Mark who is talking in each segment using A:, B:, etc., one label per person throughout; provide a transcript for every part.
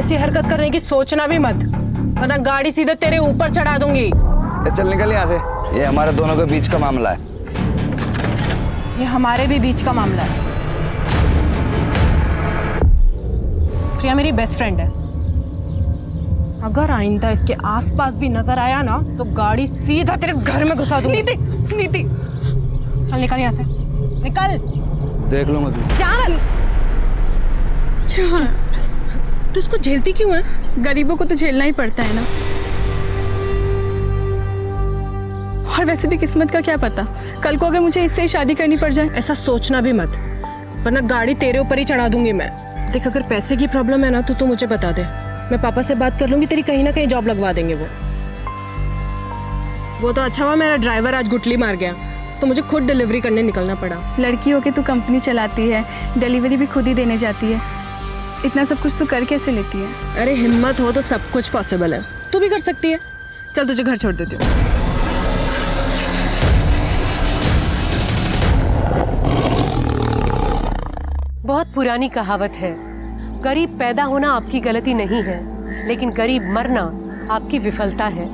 A: ऐसी हरकत करने की सोचना भी मत, वरना गाड़ी सीधे तेरे ऊपर चढ़ा दूंगी।
B: चल निकल यहाँ से, ये हमारे दोनों के बीच का मामला है।
A: ये हमारे भी बीच का मामला है। प्रिया मेरी बेस्ट फ्रेंड है, अगर आइंदा इसके आसपास भी नजर आया ना तो गाड़ी सीधा तेरे घर में घुसा दूंगी। नीति, नीति, चल निकल यहाँ से, निकल।
B: देख लो मत
A: जान, तू इसको झेलती क्यों है?
C: गरीबों को तो झेलना ही पड़ता है ना। और वैसे भी किस्मत का क्या पता, कल को अगर मुझे इससे ही शादी करनी पड़ जाए।
A: ऐसा सोचना भी मत, वरना गाड़ी तेरे ऊपर ही चढ़ा दूंगी मैं। देख, अगर पैसे की प्रॉब्लम है ना तो तू मुझे बता दे, मैं पापा से बात कर लूंगी, तेरी कहीं ना कहीं जॉब लगवा देंगे वो तो अच्छा हुआ मेरा ड्राइवर आज गुटली मार गया, तो मुझे खुद डिलीवरी करने निकलना पड़ा।
C: लड़की होके तू कंपनी चलाती है, डिलीवरी भी खुद ही देने जाती है, इतना सब कुछ तू कर कैसे लेती है?
A: अरे हिम्मत हो तो सब कुछ पॉसिबल है, तू भी कर सकती है। चल तुझे घर छोड़ देती हूँ।
D: बहुत पुरानी कहावत है, गरीब पैदा होना आपकी गलती नहीं है, लेकिन गरीब मरना आपकी विफलता है।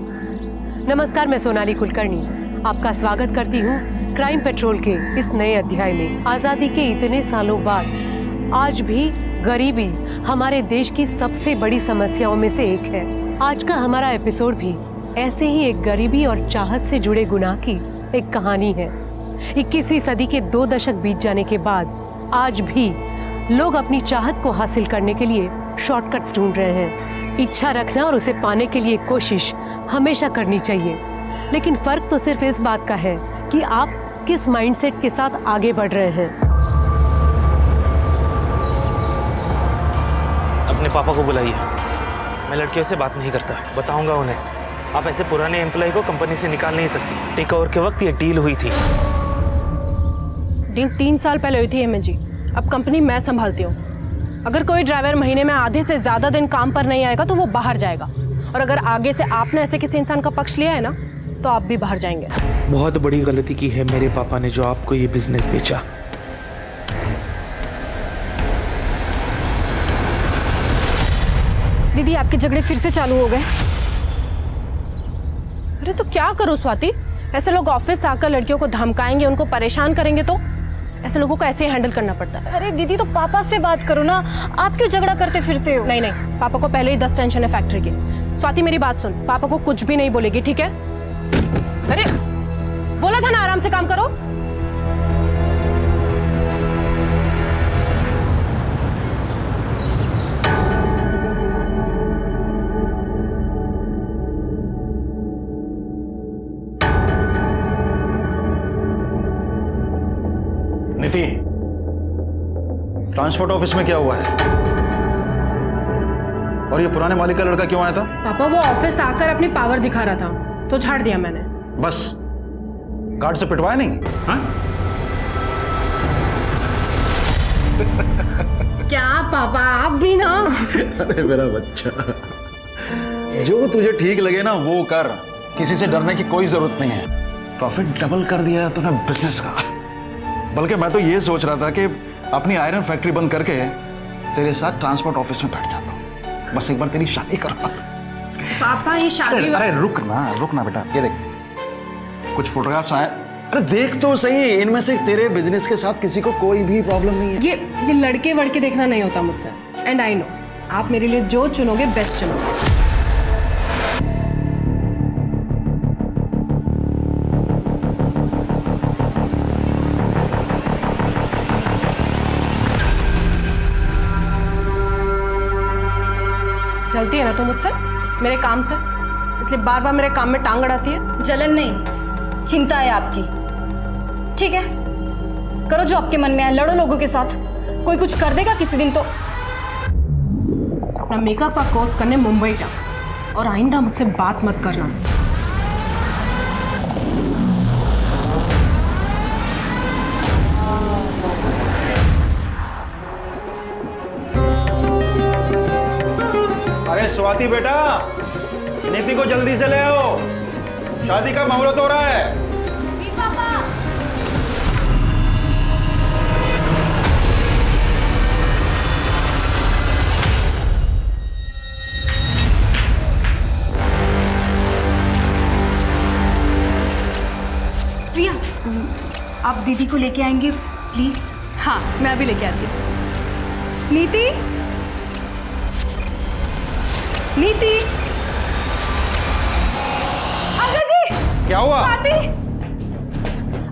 D: नमस्कार, मैं सोनाली कुलकर्णी आपका स्वागत करती हूँ क्राइम पेट्रोल के इस नए अध्याय में। आजादी के इतने सालों बाद आज भी गरीबी हमारे देश की सबसे बड़ी समस्याओं में से एक है। आज का हमारा एपिसोड भी ऐसे ही एक गरीबी और चाहत से जुड़े गुनाह की एक कहानी है। 21वीं सदी के 2 दशक बीत जाने के बाद आज भी लोग अपनी चाहत को हासिल करने के लिए शॉर्टकट्स ढूंढ रहे हैं। इच्छा रखना और उसे पाने के लिए कोशिश हमेशा करनी चाहिए, लेकिन फर्क तो सिर्फ इस बात का है कि आप किस माइंडसेट के साथ आगे बढ़ रहे हैं।
E: अपने पापा को बुलाइए, मैं लड़कियों से बात नहीं करता, बताऊंगा उन्हें। आप ऐसे पुराने एम्प्लॉय को कंपनी से निकाल नहीं सकती। टेक ओवर के वक्त ये डील हुई थी।
A: डील 3 साल पहले हुई थी एमएन जी, अब कंपनी मैं संभालती हूँ। अगर कोई ड्राइवर महीने में आधे से ज्यादा दिन काम पर नहीं आएगा तो वो बाहर जाएगा, और अगर आगे से आपने ऐसे किसी इंसान का पक्ष लिया है ना तो आप भी बाहर जाएंगे।
E: बहुत बड़ी गलती की है मेरे पापा ने जो आपको ये बिजनेस बेचा।
C: दीदी, आपके झगड़े फिर से चालू हो गए।
A: अरे तो क्या करूं स्वाति, ऐसे लोग ऑफिस आकर लड़कियों को धमकाएंगे, उनको परेशान करेंगे, तो ऐसे लोगों को ऐसे ही हैंडल करना पड़ता है।
F: अरे दीदी, तो पापा से बात करो ना, आप क्यों झगड़ा करते फिरते हो?
A: नहीं नहीं, पापा को पहले ही 10 टेंशन है फैक्ट्री की। स्वाति मेरी बात सुन, पापा को कुछ भी नहीं बोलेगी, ठीक है? अरे बोला था ना आराम से काम करो।
G: नीति, ट्रांसपोर्ट ऑफिस में क्या हुआ है? और ये पुराने मालिक का लड़का क्यों आया था?
A: पापा वो ऑफिस आकर अपनी पावर दिखा रहा था तो झाड़ दिया मैंने।
G: बस गार्ड से पिटवाया नहीं? हाँ?
A: क्या पापा, आप भी ना।
G: अरे मेरा बच्चा, जो तुझे ठीक लगे ना वो कर, किसी से डरने की कोई जरूरत नहीं है। प्रॉफिट डबल कर दिया है तूने बिजनेस का। बल्कि मैं तो ये सोच रहा था कि अपनी आयरन फैक्ट्री बंद करके तेरे साथ ट्रांसपोर्ट ऑफिस में बैठ जाता हूँ, बस एक बार तेरी शादी करो।
A: पापा ये शादी,
G: अरे रुक ना बेटा, ये देख कुछ फोटोग्राफ्स आए। अरे देख तो सही, इनमें से तेरे बिजनेस के साथ किसी को कोई भी प्रॉब्लम नहीं है।
A: ये लड़के वड़के देखना नहीं होता मुझसे, एंड आई नो आप मेरे लिए जो चुनोगे बेस्ट चुनोगे। जलती है ना तू मुझसे, मेरे काम से, इसलिए बार बार मेरे काम में टांग अड़ाती है।
F: जलन नहीं, चिंता है आपकी। ठीक है, करो जो आपके मन में है, लड़ो लोगों के साथ, कोई कुछ कर देगा किसी दिन तो।
A: अपना मेकअप का कोर्स करने मुंबई जा, और आइंदा मुझसे बात मत करना।
G: अरे स्वाति बेटा, नीति को जल्दी से ले आओ, शादी का मुहूर्त हो रहा है।
F: आप दीदी को लेके आएंगे प्लीज़?
C: हाँ, मैं अभी लेके आती हूँ। नीति, नीति, अंकल जी।
G: क्या हुआ?
C: स्वाति,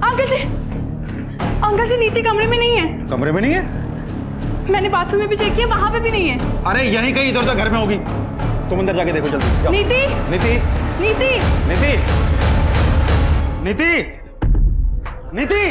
C: अंकल जी, अंकल जी नीति कमरे में नहीं है।
G: कमरे में नहीं है?
C: मैंने बाथरूम में भी चेक किया, वहां पे भी नहीं है।
G: अरे यहीं कहीं इधर उधर घर में होगी। तुम अंदर जाके देखो जल्दी। जाओ।
C: नीति,
G: नीति,
C: नीति,
G: नीति, नीति, नीति।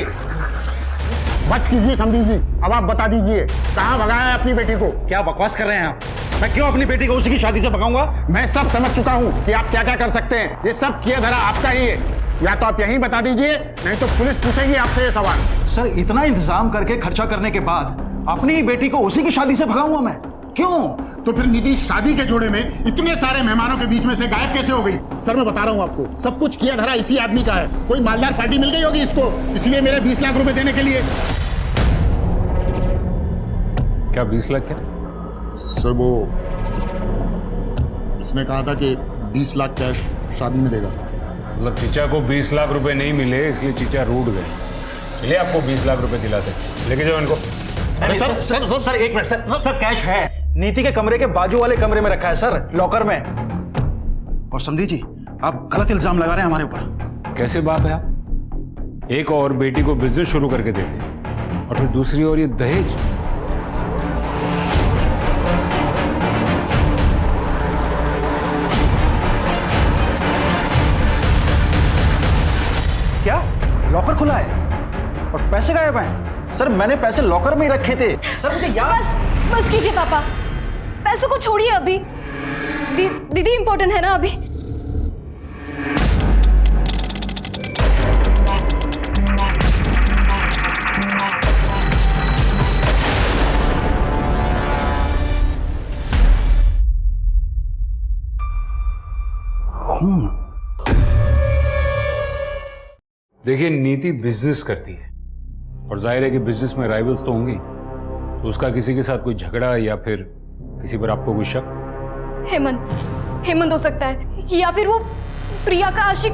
H: बस कीजिए समझी जी, अब आप बता दीजिए कहाँ भगाया है अपनी बेटी को?
G: क्या बकवास कर रहे हैं आप? मैं क्यों अपनी बेटी को उसी की शादी से भगाऊंगा?
H: मैं सब समझ चुका हूँ कि आप क्या क्या कर सकते हैं। ये सब किया धरा आपका ही है। या तो आप यहीं बता दीजिए, नहीं तो पुलिस पूछेगी आपसे ये सवाल।
G: सर, इतना इंतजाम करके खर्चा करने के बाद अपनी ही बेटी को उसी की शादी से भगाऊंगा मैं? क्यों?
H: तो फिर निधि शादी के जोड़े में इतने सारे मेहमानों के बीच में से गायब कैसे हो गई? सर मैं बता रहा हूँ आपको, सब कुछ किया धरा इसी आदमी का है। कोई मालदार पार्टी मिल गई होगी इसको, इसलिए मेरे 20 लाख रुपए देने के लिए।
I: क्या 20 लाख क्या?
H: सर वो इसने कहा था कि 20 लाख कैश शादी में देगा।
I: मतलब चीचा को 20 लाख रुपए नहीं मिले इसलिए चीचा रूठ गए। चलिए आपको 20 लाख रुपए दिलाते, लेके जाओ इनको।
G: अरे सर सर सर सर एक minute sir sir sir cash है नीति के कमरे के बाजू वाले कमरे में रखा है सर, लॉकर में। और समझी जी, आप गलत इल्जाम लगा रहे हैं हमारे ऊपर।
I: कैसे बाप है आप? एक और बेटी को बिजनेस शुरू करके देते और फिर दूसरी ओर ये दहेज।
G: क्या लॉकर खुला है और पैसे गायब हैं? सर मैंने पैसे लॉकर में ही रखे थे सर, मुझे याद।
F: बस कीजिए पापा, पैसों को छोड़िए अभी। दीदी इंपॉर्टेंट है ना अभी।
I: देखिए नीति बिजनेस करती है और जाहिर है कि बिजनेस में राइवल्स तो होंगे, तो उसका किसी के साथ कोई झगड़ा या फिर किसी पर आपको कोई शक?
F: हेमंत हो सकता है, या फिर वो प्रिया का आशिक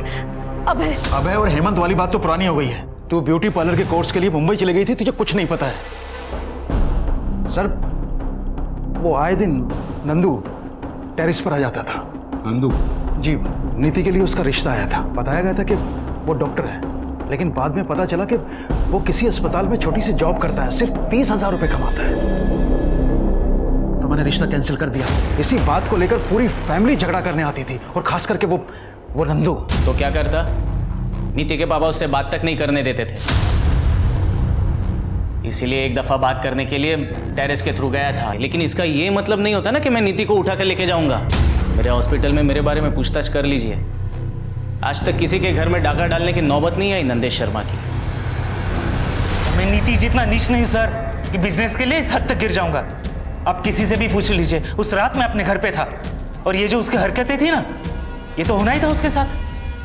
F: अभय
G: और हेमंत वाली बात तो पुरानी हो गई है। तू ब्यूटी पार्लर के कोर्स के लिए मुंबई चली गई थी, तुझे कुछ नहीं पता है। सर वो आए दिन नंदू टेरिस पर आ जाता था।
I: नंदू?
G: जी, नीति के लिए उसका रिश्ता आया था। बताया गया था कि वो डॉक्टर है, लेकिन बाद में पता चला कि वो किसी अस्पताल में छोटी सी जॉब करता है, सिर्फ 30,000 रुपए कमाता है। तो मैंने रिश्ता कैंसिल कर दिया। इसी बात को लेकर पूरी फैमिली झगड़ा करने आती थी, और खास करके वो नंदू।
J: तो क्या करता? नीति के पापा उससे बात तक नहीं करने देते थे, इसीलिए एक दफा बात करने के लिए टेरेस के थ्रू गया था। लेकिन इसका ये मतलब नहीं होता ना कि मैं नीति को उठा कर लेके जाऊंगा। मेरे हॉस्पिटल में मेरे बारे में पूछताछ कर लीजिए। आज तक किसी के घर में डाका डालने की नौबत नहीं आई नंदेश शर्मा की।
E: मैं नीति जितना नीच नहीं हूं सर कि बिजनेस के लिए इस हद तक गिर जाऊंगा। आप किसी से भी पूछ लीजिए, उस रात मैं अपने घर पे था और ये जो उसकी हरकतें थी ना, ये तो होना ही था उसके साथ।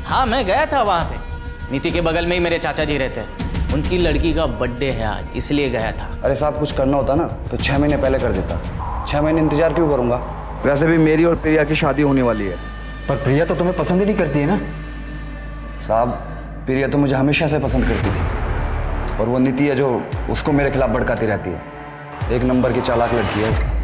J: हाँ मैं गया था वहाँ पे। नीति के बगल में ही मेरे चाचा जी रहते हैं, उनकी लड़की का बर्थडे है आज, इसलिए गया था।
B: अरे साहब, कुछ करना होता ना तो 6 महीने पहले कर देता। 6 महीने इंतजार क्यों करूंगा? वैसे भी मेरी और प्रिया की शादी होने वाली है।
G: पर प्रिया तो तुम्हें पसंद ही नहीं करती है ना?
B: साहब, प्रिया तो मुझे हमेशा से पसंद करती थी, और वो नीति है जो उसको मेरे खिलाफ भड़काती रहती है। एक नंबर की चालाक लड़की है।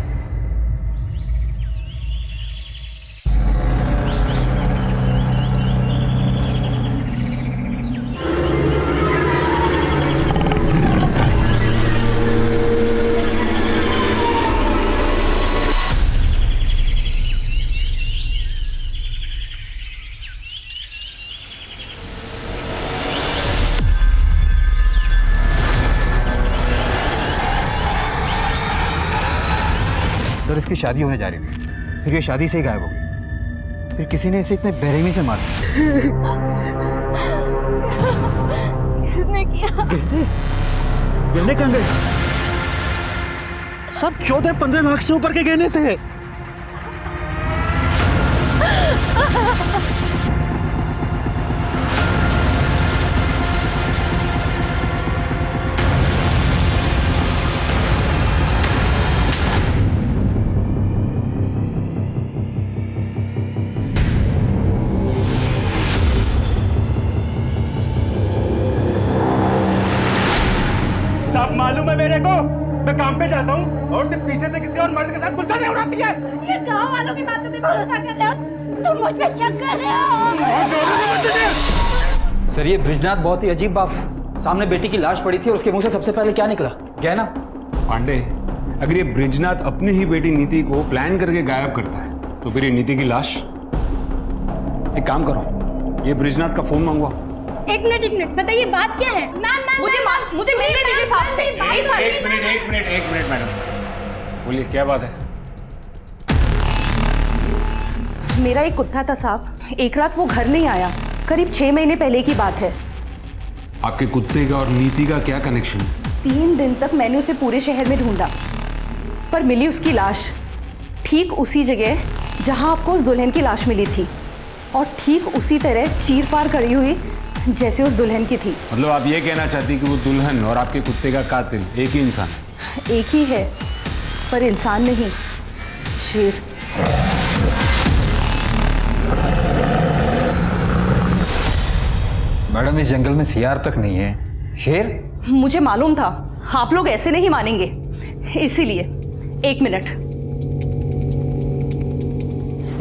G: सर इसकी शादी होने जा रही थी, फिर ये शादी से ही गायब हो गई। फिर किसी ने इसे इतने बेरहमी से मार दिया।
F: किसने किया?
G: गहने कहाँ गए? सब 14-15 लाख से ऊपर के गहने थे।
H: मेरे को, मैं काम पे जाता हूँ और तुम पीछे से किसी और मर्द के साथ गुलछा नहीं उड़ाती है।
K: ये गाँव वालों की बातों पे भरोसा कर रहे हो, तुम मुझ पे शक कर रहे हो।
L: सर ये ब्रिजनाथ बहुत ही अजीब बात है। सामने बेटी की लाश पड़ी थी और उसके मुंह से सबसे पहले क्या निकला? गहना।
I: पांडे, अगर ये ब्रिजनाथ अपनी ही बेटी नीति को प्लान करके गायब करता है तो फिर ये नीति की लाश? एक काम करो, ये ब्रिजनाथ का फोन मंगवाओ।
K: एक मिनट बताइए बात क्या है? मुझे मिलने दीजिए साहब से।
I: एक मिनट मैडम, बोलिए क्या बात है?
M: मेरा एक कुत्ता था साहब, एक रात वो घर नहीं आया, करीब 6 महीने पहले की बात है।
I: आपके कुत्ते का और नीति का क्या कनेक्शन?
M: 3 दिन तक मैंने उसे पूरे शहर में ढूंढा, पर मिली उसकी लाश ठीक उसी जगह जहां आपको उस दुल्हन की लाश मिली थी, और ठीक उसी तरह चीर-फाड़ करी हुई जैसे उस दुल्हन की थी।
I: मतलब आप ये कहना चाहती कि वो दुल्हन और आपके कुत्ते का कातिल एक ही इंसान है?
M: एक ही है, पर इंसान नहीं, शेर।
L: मैडम इस जंगल में सियार तक नहीं है, शेर?
M: मुझे मालूम था आप लोग ऐसे नहीं मानेंगे, इसीलिए। 1 मिनट।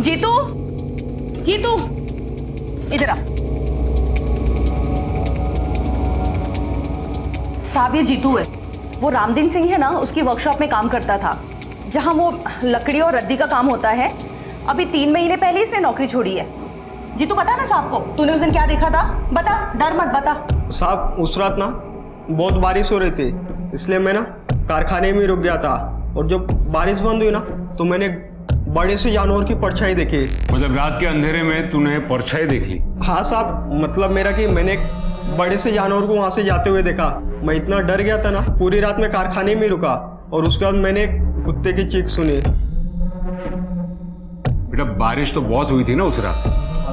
M: जीतू, जीतू इधर आ। साहब ये जीतू है, वो रामदीन सिंह है ना, उसकी वर्कशॉप में काम करता था, जहां वो लकड़ी और रद्दी का काम होता है। अभी 3 महीने पहले इसने नौकरी छोड़ी है। जीतू बता ना साहब को, तूने उस दिन क्या देखा था? बता, डर मत, बता।
N: साहब उस रात ना बहुत बारिश हो रही थी, इसलिए मैं ना कारखाने में रुक गया था, और जब बारिश बंद हुई ना तो मैंने बड़े से जानवर की परछाई देखी।
I: मतलब रात के अंधेरे में तूने परछाई देख ली?
N: हाँ साहब, मतलब मेरा कि मैंने एक बड़े से जानवर को वहां से जाते हुए देखा। मैं इतना डर गया था ना, पूरी रात में कारखाने में रुका, और उसके बाद मैंने कुत्ते की चीख सुनी।
I: बेटा बारिश तो बहुत हुई थी ना उस रात,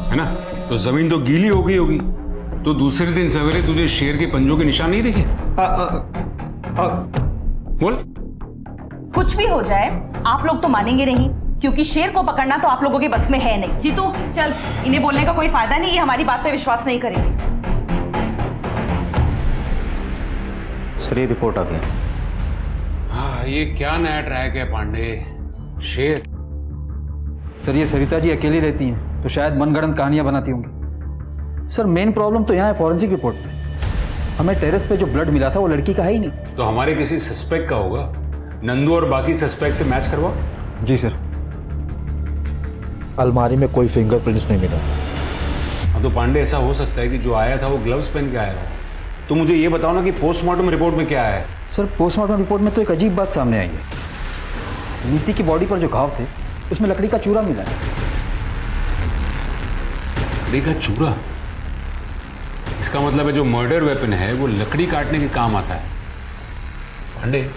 I: है ना? तो जमीन तो गीली हो गई होगी, तो दूसरे दिन सवेरे तुझे शेर के पंजों के निशान नहीं दिखे? बोल।
M: कुछ भी हो जाए आप लोग तो मानेंगे नहीं, क्योंकि शेर को पकड़ना तो आप लोगों के बस में है नहीं। जीतू चल, इन्हें बोलने का कोई फायदा नहीं, ये हमारी बात पे विश्वास नहीं करेंगे।
L: सर ये रिपोर्ट आ गई।
I: हाँ, ये क्या नया ट्रैक है पांडे? शेर?
L: सर ये सरिता जी अकेली रहती हैं तो शायद मनगढ़ंत कहानियां बनाती होंगी। सर मेन प्रॉब्लम तो यहाँ है फॉरेंसिक रिपोर्ट पे। हमें टेरेस पे जो ब्लड मिला था वो लड़की का है ही नहीं।
I: तो हमारे किसी सस्पेक्ट का होगा। नंदू और बाकी सस्पेक्ट से मैच करवा।
L: जी सर।
H: अलमारी में कोई फिंगरप्रिंट्स नहीं मिला।
I: हाँ तो पांडे ऐसा हो सकता है कि जो आया था वो ग्लव्स पहन के आया था। तो मुझे ये बताओ ना कि पोस्टमार्टम रिपोर्ट में क्या है?
L: सर पोस्टमार्टम रिपोर्ट में तो एक अजीब बात सामने आई है। नीति की बॉडी पर जो घाव थे उसमें लकड़ी का चूरा मिला है।
I: लकड़ी का चूरा? इसका मतलब है जो मर्डर वेपन है वो लकड़ी काटने के काम आता है। पांडे,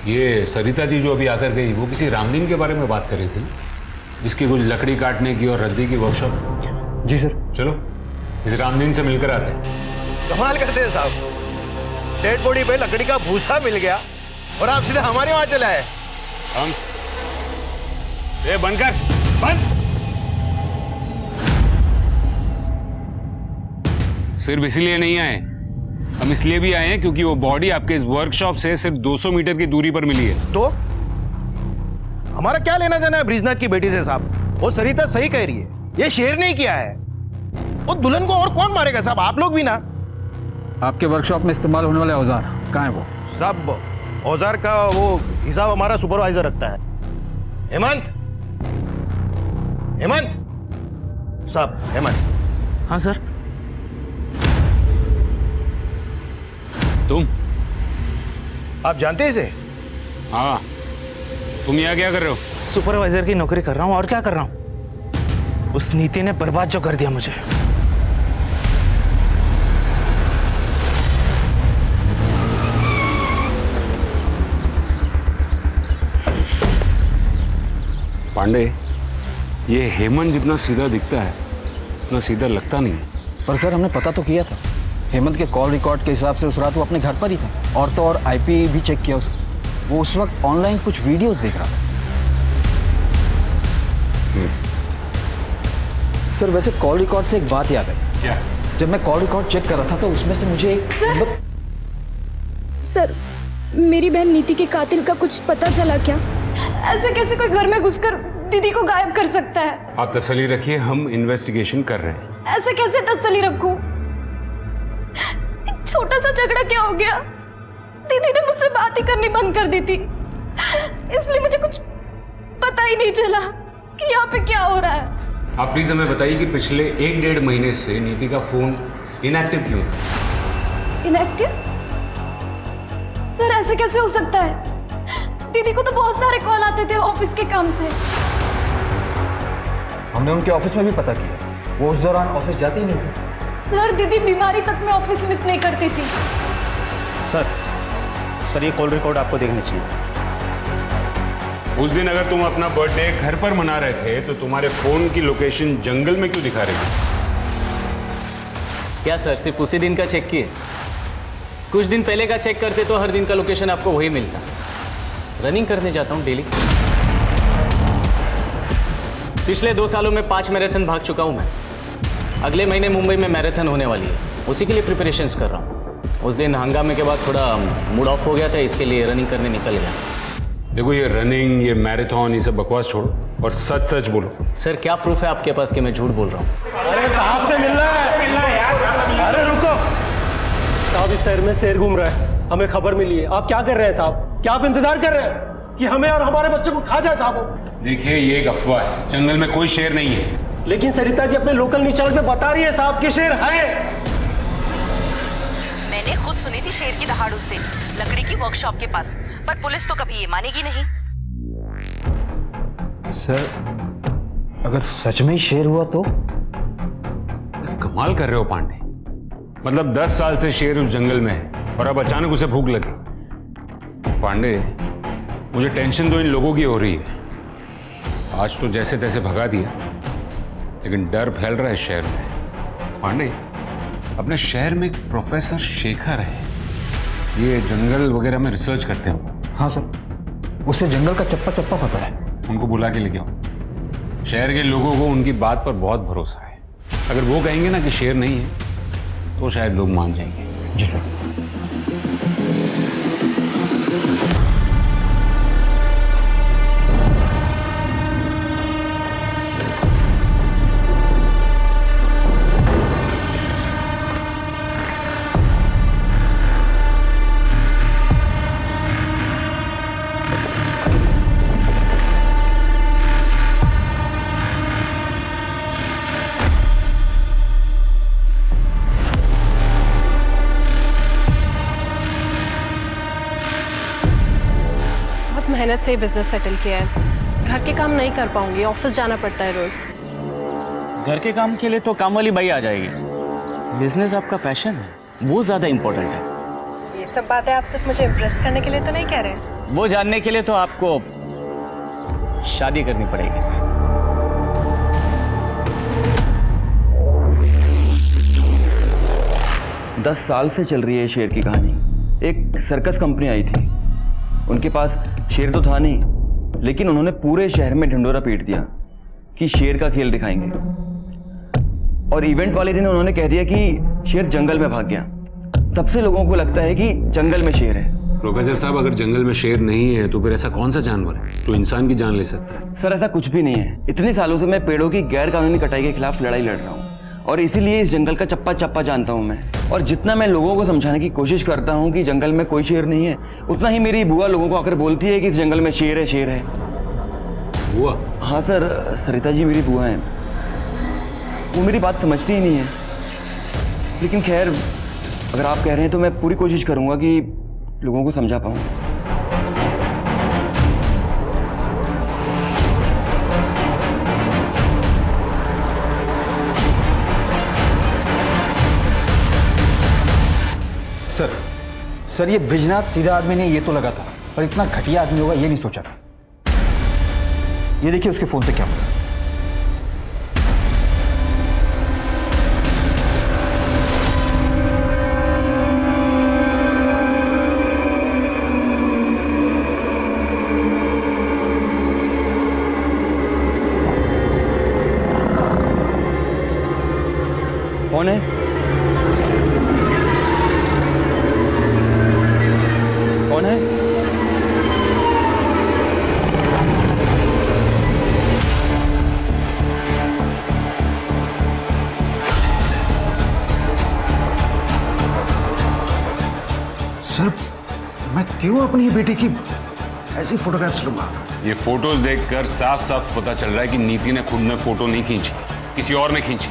I: ये सरिता जी जो अभी आकर गई वो किसी रामदीन के बारे में बात कर रही थी, जिसकी कुछ लकड़ी काटने की और रद्दी की वर्कशॉप।
L: जी सर।
I: चलो इस रामदीन से मिलकर आते हैं।
H: कमाल करते हैं साहब, डेड बॉडी पे लकड़ी का भूसा मिल गया और आप सीधे हमारे वहां चले आए।
I: हम ये बंद कर, बंद। सिर्फ इसलिए नहीं आए, हम इसलिए भी आए हैं क्योंकि वो बॉडी आपके इस वर्कशॉप से सिर्फ 200 मीटर की दूरी पर मिली है।
H: तो हमारा क्या लेना देना है ब्रिजनाथ की बेटी से साहब? वो सरिता सही कह रही है, ये शेर नहीं किया है। वो दुल्हन को और कौन मारेगा साहब? आप लोग भी ना।
L: आपके वर्कशॉप में इस्तेमाल होने वाले औजार कहाँ है वो?
H: सब औजार का वो हिसाब हमारा सुपरवाइजर रखता है। हेमंत, हेमंत साहब, हेमंत।
E: हाँ सर।
I: तुम?
H: आप जानते हैं इसे?
I: हाँ। तुम यहाँ क्या कर रहे हो?
E: सुपरवाइजर की नौकरी कर रहा हूँ, और क्या कर रहा हूँ? उस नीति ने बर्बाद जो कर दिया मुझे।
I: पांडे, ये हेमंत जितना सीधा दिखता है उतना सीधा लगता नहीं है।
L: पर सर हमने पता तो किया था, हेमंत के कॉल रिकॉर्ड के हिसाब से उस रात वो अपने घर पर ही था। और तो और आईपी भी चेक किया उसका, वो उस वक्त ऑनलाइन कुछ वीडियोस देख रहा था। सर वैसे कॉल रिकॉर्ड से एक बात याद है।
I: क्या?
L: जब मैं कॉल रिकॉर्ड चेक कर रहा था तो उसमें से मुझे एक
C: सर
F: मेरी बहन नीति के कातिल का कुछ पता चला क्या? ऐसे कैसे कोई घर में घुसकर दीदी को गायब कर सकता है?
I: आप तसल्ली रखिए, हम इन्वेस्टिगेशन कर रहे हैं।
F: ऐसे कैसे तसल्ली रखूं? एक छोटा सा झगड़ा क्या हो गया? दीदी ने मुझसे बात ही करनी बंद कर दी थी, इसलिए मुझे कुछ पता ही नहीं चला कि यहाँ पे क्या हो रहा है।
I: आप प्लीज हमें बताइए कि पिछले 1-1.5 महीने से नीति का फोन इनएक्टिव क्यों था?
F: इनएक्टिव? सर ऐसे कैसे हो सकता है? दीदी को तो बहुत सारे कॉल आते थे ऑफिस के काम से।
L: हमने उनके ऑफिस में भी पता किया, वो उस दौरान ऑफिस जाती ही नहीं थी।
F: सर दीदी बीमारी तक में ऑफिस मिस नहीं करती थी।
E: सर ये कॉल रिकॉर्ड आपको देखनी चाहिए।
I: उस दिन अगर तुम अपना बर्थडे घर पर मना रहे थे तो तुम्हारे फोन की लोकेशन जंगल में क्यों दिखा रही थी?
J: क्या सर सिर्फ उसी दिन का चेक किए? कुछ दिन पहले का चेक करते तो हर दिन का लोकेशन आपको वही मिलता। रनिंग करने जाता हूँ डेली। पिछले 2 सालों में 5 मैराथन भाग चुका हूँ मैं। अगले महीने मुंबई में मैराथन होने वाली है, उसी के लिए प्रिपरेशंस कर रहा हूँ। उस दिन हंगामे के बाद थोड़ा मूड ऑफ हो गया था, इसके लिए रनिंग करने निकल गया।
I: देखो ये रनिंग, ये मैराथन, ये सब बकवास छोड़ो और सच सच बोलो।
J: सर क्या प्रूफ है आपके पास कि मैं झूठ बोल रहा हूँ?
N: अरे साहब से मिलना है यार। अरे रुको साहब, इस शहर में शेर घूम रहा है, हमें खबर मिली है। आप क्या कर रहे हैं साहब? क्या आप इंतजार कर रहे हैं कि हमें और हमारे बच्चे को खा जाए साहब?
I: देखिए ये एक अफवाह है, जंगल में कोई शेर नहीं है।
N: लेकिन सरिता जी अपने लोकल न्यूज चैनल पे बता रही है साहब कि शेर है।
M: मैंने खुद सुनी थी शेर की दहाड़ उस दिन लकड़ी की वर्कशॉप के पास, पर पुलिस तो कभी ये मानेगी नहीं।
L: सर अगर सच में ही शेर हुआ तो?
I: कमाल कर रहे हो पांडे, मतलब 10 साल से शेर उस जंगल में है और अब अचानक उसे भूख लगी। पांडे मुझे टेंशन तो इन लोगों की हो रही है। आज तो जैसे तैसे भगा दिया, लेकिन डर फैल रहा है शहर में। पांडे अपने शहर में एक प्रोफेसर शेखर है, ये जंगल वगैरह में रिसर्च करते हैं।
L: हाँ सर, उसे जंगल का चप्पा चप्पा पता है।
I: उनको बुला के लेके आओ। शहर के लोगों को उनकी बात पर बहुत भरोसा है। अगर वो कहेंगे ना कि शेर नहीं है तो शायद लोग मान जाएंगे।
L: जी सर।
A: मेहनत से बिजनेस सेटल किया है। घर के काम नहीं कर पाऊंगी, ऑफिस जाना पड़ता है रोज।
J: घर के काम के लिए तो काम वाली बाई आ जाएगी। बिजनेस आपका पैशन है, वो ज्यादा इंपॉर्टेंट है।
A: ये सब बातें आप सिर्फ मुझे इम्प्रेस करने के लिए तो नहीं कह रहे?
J: वो जानने के लिए तो आपको शादी करनी पड़ेगी।
B: 10 साल से चल रही है शेर की कहानी। एक सर्कस कंपनी आई थी, उनके पास शेर तो था नहीं, लेकिन उन्होंने पूरे शहर में ढिंडोरा पीट दिया कि शेर का खेल दिखाएंगे। और इवेंट वाले दिन उन्होंने कह दिया कि शेर जंगल में भाग गया। तब से लोगों को लगता है कि जंगल में शेर है।
I: प्रोफेसर साहब, अगर जंगल में शेर नहीं है तो फिर ऐसा कौन सा जानवर है जो इंसान की जान ले सकता है?
B: सर ऐसा कुछ भी नहीं है। इतने सालों से मैं पेड़ों की गैर कानूनी कटाई के खिलाफ लड़ाई लड़ रहा हूँ और इसीलिए इस जंगल का चप्पा चप्पा जानता हूँ मैं। और जितना मैं लोगों को समझाने की कोशिश करता हूँ कि जंगल में कोई शेर नहीं है, उतना ही मेरी बुआ लोगों को आकर बोलती है कि इस जंगल में शेर है, शेर है।
I: बुआ?
B: हाँ सर, सरिता जी मेरी बुआ हैं। वो मेरी बात समझती ही नहीं है। लेकिन खैर, अगर आप कह रहे हैं तो मैं पूरी कोशिश करूँगा कि लोगों को समझा पाऊँ।
L: सर ये ब्रिजनाथ सीधा आदमी नहीं, ये तो लगा था, पर इतना घटिया आदमी होगा ये नहीं सोचा था। ये देखिए उसके फोन से क्या हुआ।
B: कौन है? कौन है?
G: क्यों अपनी बेटी की ऐसी फोटोग्राफ्स लूंगा?
I: ये फोटोज देखकर साफ साफ पता चल रहा है कि नीति ने खुद में फोटो नहीं खींची, किसी और ने खींची।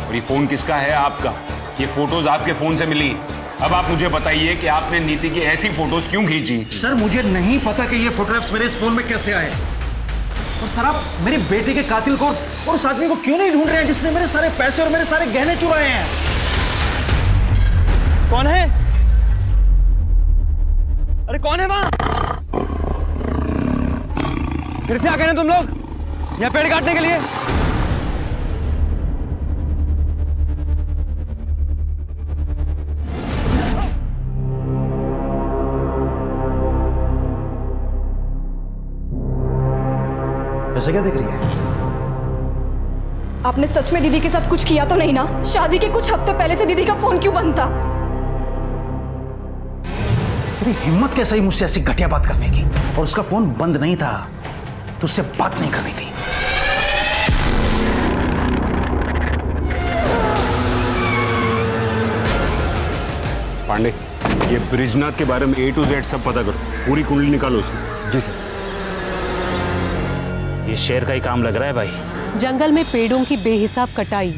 I: और ये फोन किसका है? आपका। ये फोटोज आपके फोन से मिली। अब आप मुझे बताइए कि आपने नीति की ऐसी फोटोज क्यों खींची?
G: सर मुझे नहीं पता कि ये फोटोग्राफ्स मेरे इस फोन में कैसे आए। और सर आप मेरी बेटी के कातिल को और उस आदमी को क्यों नहीं ढूंढ रहे हैं जिसने मेरे सारे पैसे और मेरे सारे गहने चुराए हैं?
B: कौन है? अरे कौन है वहां? फिर से आ गए ना तुम लोग यहाँ पेड़ काटने के लिए?
G: ऐसे क्या देख रही है?
F: आपने सच में दीदी के साथ कुछ किया तो नहीं ना? शादी के कुछ हफ्ते पहले से दीदी का फोन क्यों बंद था?
G: तेरी हिम्मत कैसे हुई मुझसे ऐसी घटिया बात करने की? और उसका फोन बंद नहीं था तो उससे बात नहीं करनी थी।
I: पांडे, ये ब्रिजनाथ के बारे में A to Z सब पता करो, पूरी कुंडली निकालो उसकी।
L: जी सर।
E: ये शेर का ही काम लग रहा है भाई।
D: जंगल में पेड़ों की बेहिसाब कटाई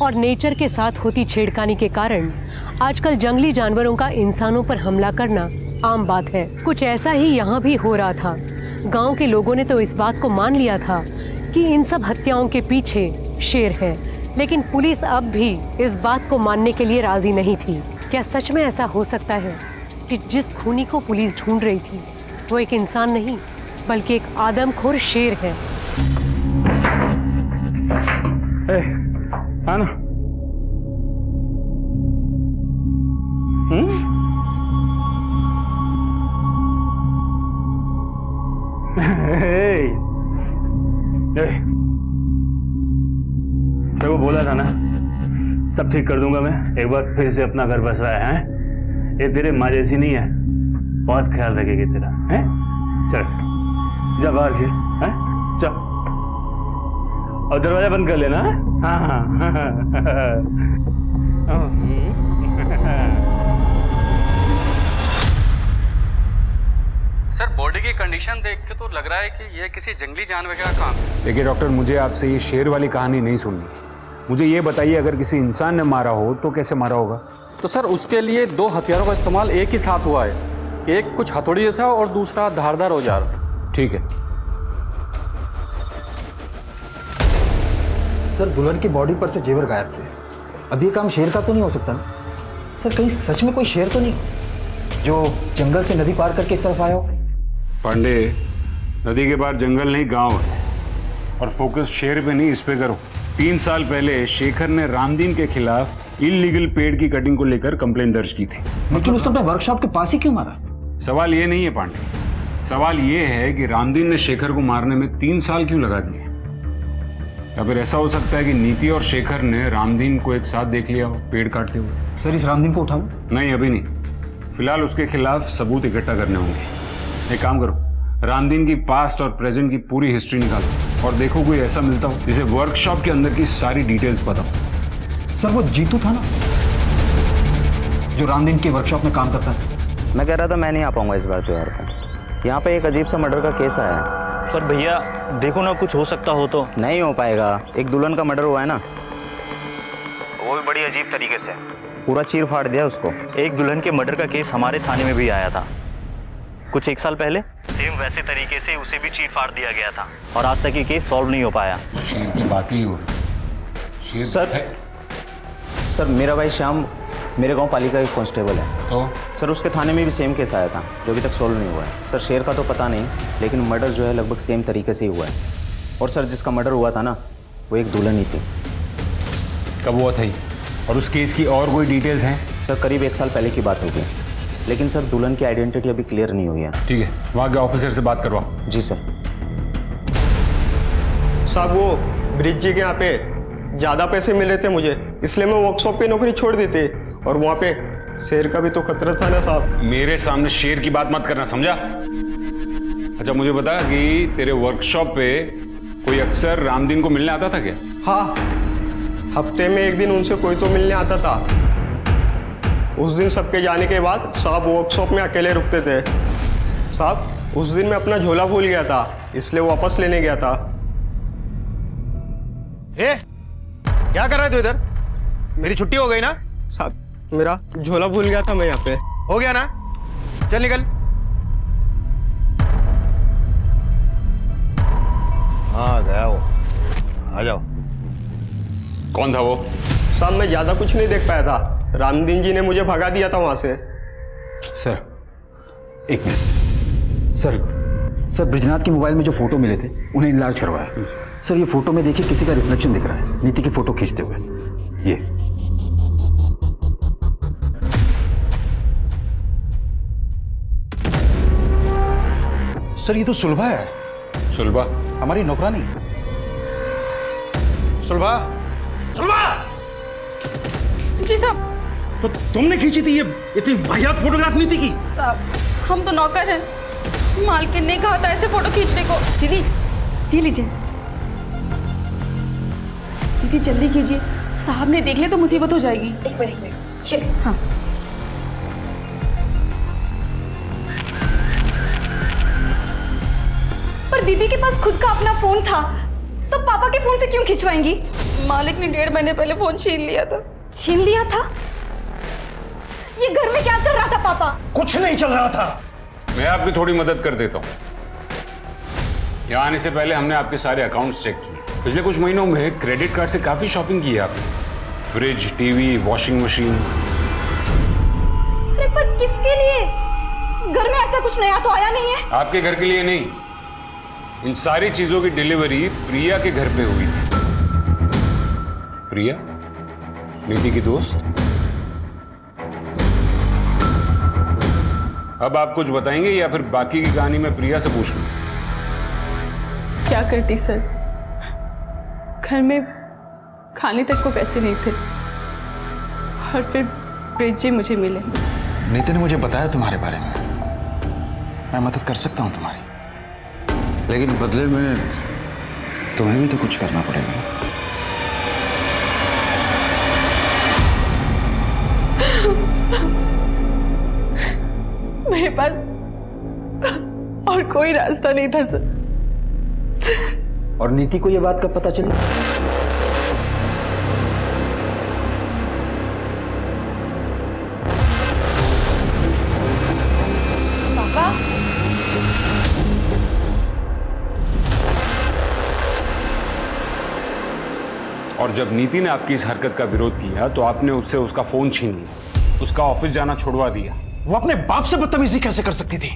D: और नेचर के साथ होती छेड़खानी के कारण आजकल जंगली जानवरों का इंसानों पर हमला करना आम बात है। कुछ ऐसा ही यहाँ भी हो रहा था। गांव के लोगों ने तो इस बात को मान लिया था कि इन सब हत्याओं के पीछे शेर है, लेकिन पुलिस अब भी इस बात को मानने के लिए राजी नहीं थी। क्या सच में ऐसा हो सकता है कि जिस खूनी को पुलिस ढूंढ रही थी वो एक इंसान नहीं बल्कि एक आदमखोर शेर है?
E: हाँ ना?
N: तेरे को बोला था ना सब ठीक कर दूंगा मैं। एक बार फिर से अपना घर बस रहा है। ये तेरे माँ जैसी नहीं है, बहुत ख्याल रखेगी तेरा। है चल जा बाहर खेल। है चल और दरवाजा बंद कर लेना। हाँ हाँ
L: सर बॉडी की कंडीशन देख के तो लग रहा है कि यह किसी जंगली जानवर का काम है।
I: देखिए डॉक्टर, मुझे आपसे ये शेर वाली कहानी नहीं सुननी। मुझे ये बताइए, अगर किसी इंसान ने मारा हो तो कैसे मारा होगा?
L: तो सर उसके लिए दो हथियारों का इस्तेमाल एक ही साथ हुआ है, एक कुछ हथौड़ी जैसा और दूसरा धारदार औजार।
I: ठीक है।
L: सर दुल्हन की बॉडी पर से जेवर गायब थे। अब ये काम शेर का तो नहीं हो सकता ना? सर कहीं सच में कोई शेर तो नहीं जो जंगल से नदी पार करके इस तरफ आया हो?
I: पांडे, नदी के पार जंगल नहीं गांव है, और फोकस शेर पे नहीं इस पे करो। 3 साल पहले शेखर ने रामदीन के खिलाफ इलीगल पेड़ की कटिंग को लेकर कंप्लेंट दर्ज की थी।
L: लेकिन उसने अपने वर्कशॉप के पास ही क्यों मारा?
I: सवाल ये नहीं है पांडे, सवाल ये है कि रामदीन ने शेखर को मारने में 3 साल क्यों लगा दिए? या फिर ऐसा हो सकता है कि नीति और शेखर ने रामदीन को एक साथ देख लिया हो पेड़ काटते हुए।
L: सर इस रामदीन को उठाओ?
I: नहीं, अभी नहीं। फिलहाल उसके खिलाफ सबूत इकट्ठा करने होंगे। एक काम करो, रामदीन की पास्ट और प्रेजेंट की पूरी हिस्ट्री निकालो और देखो कोई ऐसा मिलता हो जिसे वर्कशॉप के अंदर की सारी डिटेल्स पता हो।
L: सर वो जीतू था ना जो रामदीन की वर्कशॉप में काम करता था?
J: मैं कह रहा था मैं नहीं आ पाऊंगा इस बार त्योहार पर। यहाँ पे एक अजीब सा मर्डर का केस आया है।
B: पर भैया देखो ना, कुछ हो सकता हो तो।
J: नहीं हो पाएगा। एक दुल्हन का मर्डर हुआ है ना,
B: वो भी बड़ी अजीब तरीके से।
J: पूरा चीर फाड़ दिया उसको।
B: एक दुल्हन के मर्डर का केस हमारे थाने में भी आया था कुछ 1 साल पहले। सेम वैसे तरीके से उसे भी चीर फाड़ दिया गया था और आज तक ये केस सॉल्व नहीं हो पाया।
I: शेर की बात ही हो रही।
J: सर मेरा भाई श्याम मेरे गांव पालिका का कांस्टेबल है।
I: तो
J: सर उसके थाने में भी सेम केस आया था जो अभी तक सॉल्व नहीं हुआ है। सर शेर का तो पता नहीं, लेकिन मर्डर जो है लगभग सेम तरीके से ही हुआ है। और सर जिसका मर्डर हुआ था ना वो एक दुल्हन ही थी।
I: कब हुआ था ये? और उस केस की और कोई डिटेल्स हैं?
J: सर करीब 1 साल पहले की बात होगी, लेकिन सर दुल्हन की आइडेंटिटी अभी क्लियर नहीं हुई है।
I: ठीक है, वहाँ के ऑफिसर से बात करवाओ।
J: जी सर।
O: साहब वो ब्रिज जी के यहाँ पे ज़्यादा पैसे मिले थे मुझे, इसलिए मैं वर्कशॉप पे नौकरी छोड़ दी थी। और वहाँ पे शेर का भी तो खतरा था ना साहब।
I: मेरे सामने शेर की बात मत करना, समझा? अच्छा मुझे बता कि तेरे वर्कशॉप पे कोई अक्सर रामदीन को मिलने आता था क्या?
O: हाँ, हफ्ते में 1 दिन उनसे कोई तो मिलने आता था। उस दिन सबके जाने के बाद साहब वर्कशॉप में अकेले रुकते थे। साहब उस दिन मैं अपना झोला भूल गया था, इसलिए वापस लेने गया था।
G: क्या कर रहा है तू इधर? मेरी छुट्टी हो गई ना?
O: साहब मेरा झोला भूल गया था मैं यहाँ पे।
G: हो गया ना? चल निकल। हाँ गया वो। आ जाओ।
I: कौन था वो?
O: साहब मैं ज्यादा कुछ नहीं देख पाया था, रामदीन जी ने मुझे भगा दिया था वहां से।
L: सर एक मिनट। सर ब्रिजनाथ के मोबाइल में जो फोटो मिले थे उन्हें इनलार्ज करवाया। सर ये फोटो में देखिए किसी का रिफ्लेक्शन दिख रहा है, नीति की फोटो खींचते हुए। ये
G: सर ये तो सुलभा है।
I: सुलभा?
G: हमारी नौकरानी। सुलभा, सुलभा!
F: जी साहब।
G: तो तुमने खींची थी ये इतनी वाहियात फोटोग्राफ नीति की?
F: साहब हम तो नौकर हैं, मालकिन ने कहा था ऐसे फोटो खींचने को।
C: दीदी ये लीजिए। दीदी जल्दी कीजिए, साहब ने देख ले तो मुसीबत हो जाएगी।
F: एक मिनट चलिए।
C: हाँ
F: पर दीदी के पास खुद का अपना फोन था, तो पापा के फोन से क्यों खिंचवाएंगी? मालिक ने 1.5 महीने पहले फोन छीन लिया था। छीन लिया था? ये घर में क्या चल रहा था पापा?
G: कुछ नहीं चल रहा था।
I: मैं आपकी थोड़ी मदद कर देता हूँ। यहाँ आने से पहले हमने आपके सारे अकाउंट्स चेक किए। पिछले कुछ महीनों में क्रेडिट कार्ड से काफी शॉपिंग की है आपने। Fridge, TV, washing machine.
F: अरे पर किसके लिए? घर में ऐसा कुछ नया तो आया नहीं है।
I: आपके घर के लिए नहीं, इन सारी चीजों की डिलीवरी प्रिया के घर पे हुई थी। प्रिया नीति की दोस्त। अब आप कुछ बताएंगे या फिर बाकी की कहानी मैं प्रिया से पूछ लूं?
C: क्या करती सर, घर में खाने तक को पैसे नहीं थे और फिर ब्रिज जी मुझे मिले।
G: नीति ने मुझे बताया तुम्हारे बारे में। मैं मदद कर सकता हूँ तुम्हारी, लेकिन बदले में तुम्हें भी तो कुछ करना पड़ेगा।
C: मेरे पास और कोई रास्ता नहीं था सर।
L: और नीति को ये बात कब पता चली?
F: पापा
I: और जब नीति ने आपकी इस हरकत का विरोध किया तो आपने उससे उसका फोन छीन लिया, उसका ऑफिस जाना छुड़वा दिया।
G: वो अपने बाप से बदतमीजी कैसे कर सकती थी?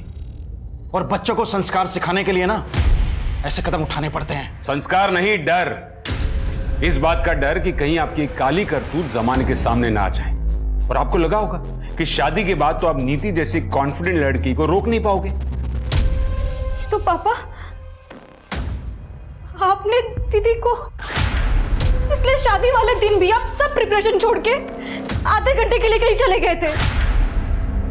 G: और बच्चों को संस्कार सिखाने के लिए ना ऐसे कदम उठाने पड़ते हैं।
I: संस्कार नहीं, डर। इस बात का डर कि कहीं आपकी काली करतूत जमाने के सामने ना आ जाए। और आपको लगा होगा कि शादी के बाद तो आप नीति जैसी कॉन्फिडेंट लड़की को रोक नहीं पाओगे।
F: तो पापा आपने दीदी को इसलिए शादी वाले दिन भी आप सब प्रिपरेशन छोड़ के आधे घंटे के लिए कहीं चले गए थे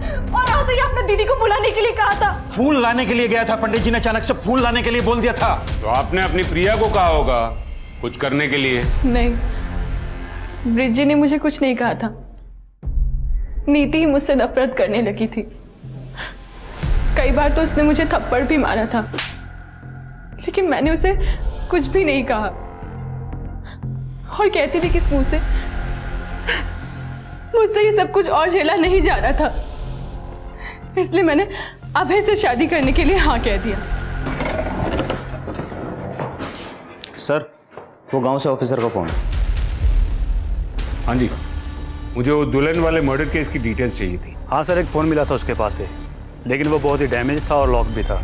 F: और आते ही आपने दीदी को बुलाने के लिए कहा था।
G: फूल लाने के लिए गया था, पंडित जी ने अचानक से फूल लाने के लिए बोल दिया था।
I: तो आपने अपनी प्रिया को कहा होगा कुछ करने के लिए।
C: नहीं, ब्रिज जी ने मुझे कुछ नहीं कहा था। नीति मुझसे नफरत करने लगी थी। कई बार तो उसने मुझे थप्पड़ भी मारा था, लेकिन मैंने उसे कुछ भी नहीं कहा और कहती थी किस मुंह से मुझसे ये सब कुछ और झेला नहीं जा रहा था, इसलिए मैंने अभय से शादी करने के लिए हाँ कह दिया।
J: सर वो गांव से ऑफिसर का फोन।
I: हाँ जी, मुझे वो दुल्हन वाले मर्डर केस की डिटेल्स चाहिए थी।
N: हाँ सर, एक फ़ोन मिला था उसके पास से, लेकिन वो बहुत ही डैमेज था और लॉक भी था।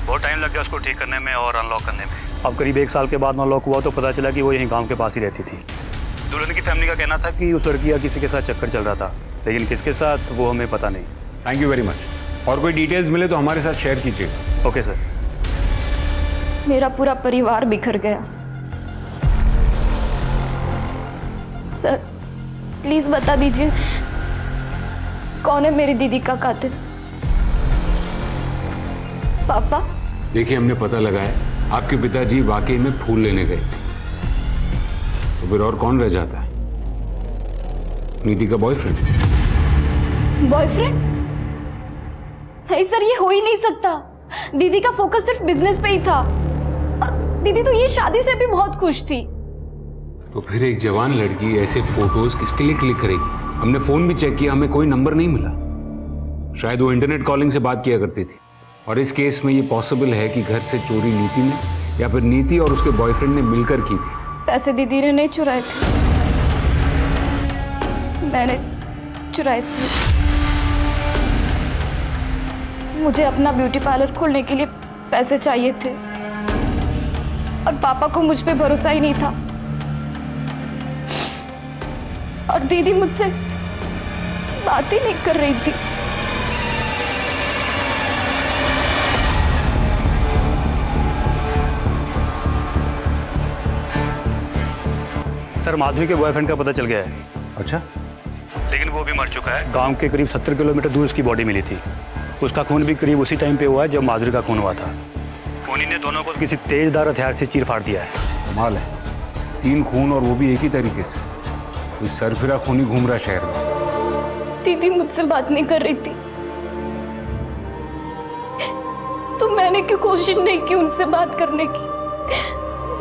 N: बहुत टाइम लग गया उसको ठीक करने में और अनलॉक करने में। अब करीब 1 साल के बाद अनलॉक हुआ तो पता चला कि वो यहीं गांव के पास ही रहती थी। दुल्हन की फैमिली का कहना था कि उस लड़की का किसी के साथ चक्कर चल रहा था, लेकिन किसके साथ वो हमें पता नहीं।
I: Thank you very much. और कोई डिटेल्स मिले तो हमारे साथ शेयर कीजिएगा।
N: Okay sir.
F: मेरा पूरा परिवार बिखर गया। सर प्लीज बता दीजिए कौन है मेरी दीदी का कातिल? पापा?
I: देखिए, हमने पता लगाया आपके पिताजी वाकई में फूल लेने गए थे, तो फिर और कौन रह जाता है? नीति का बॉयफ्रेंड।
F: बॉयफ्रेंड? नहीं सर, ये हो ही नहीं सकता। दीदी का फोकस सिर्फ बिजनेस पे ही था और दीदी तो ये शादी से भी बहुत खुश थी।
I: तो फिर एक जवान लड़की ऐसे फोटोज किसके लिए क्लिक करेगी? हमने फोन भी चेक किया, हमें कोई नंबर नहीं मिला। शायद वो इंटरनेट कॉलिंग से बात किया करती थी। और इस केस में ये पॉसिबल है कि घर से चोरी नीति ने या फिर नीति और उसके बॉयफ्रेंड ने मिलकर की थी।
F: पैसे दीदी ने नहीं चुराए थे, मैंने चुराए थे। मुझे अपना ब्यूटी पार्लर खोलने के लिए पैसे चाहिए थे और पापा को मुझ पे भरोसा ही नहीं था और दीदी मुझसे बात ही नहीं कर रही थी।
N: सर, माधुरी के बॉयफ्रेंड का पता चल गया है।
I: अच्छा,
N: लेकिन वो भी मर चुका है। गांव के करीब 70 किलोमीटर दूर उसकी बॉडी मिली थी। उसका खून भी करीब उसी टाइम पे हुआ है जब माधुरी का खून हुआ था। खूनी ने दोनों को किसी तेजदार हथियार से चीर फाड़ दिया है।
I: कमाल है, 3 खून और वो भी एक ही तरीके से। कोई सरफिरा खूनी घूम रहा शहर में।
F: दीदी मुझसे बात नहीं कर रही थी तो मैंने क्यों कोशिश नहीं की उनसे बात करने की।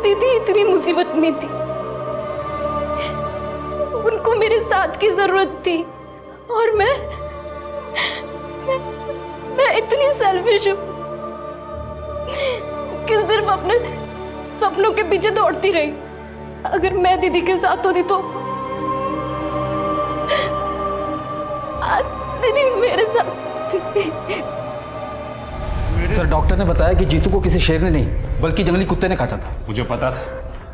F: दीदी इतनी मुसीबत में थी, उनको मेरे साथ की जरूरत थी और मैं इतनी सेल्फिश हूं कि सिर्फ अपने सपनों के पीछे दौड़ती रही। अगर मैं दीदी के साथ होती तो आज दीदी मेरे साथ।
L: सर, डॉक्टर ने बताया कि जीतू को किसी शेर ने नहीं बल्कि जंगली कुत्ते ने काटा था।
I: मुझे पता था,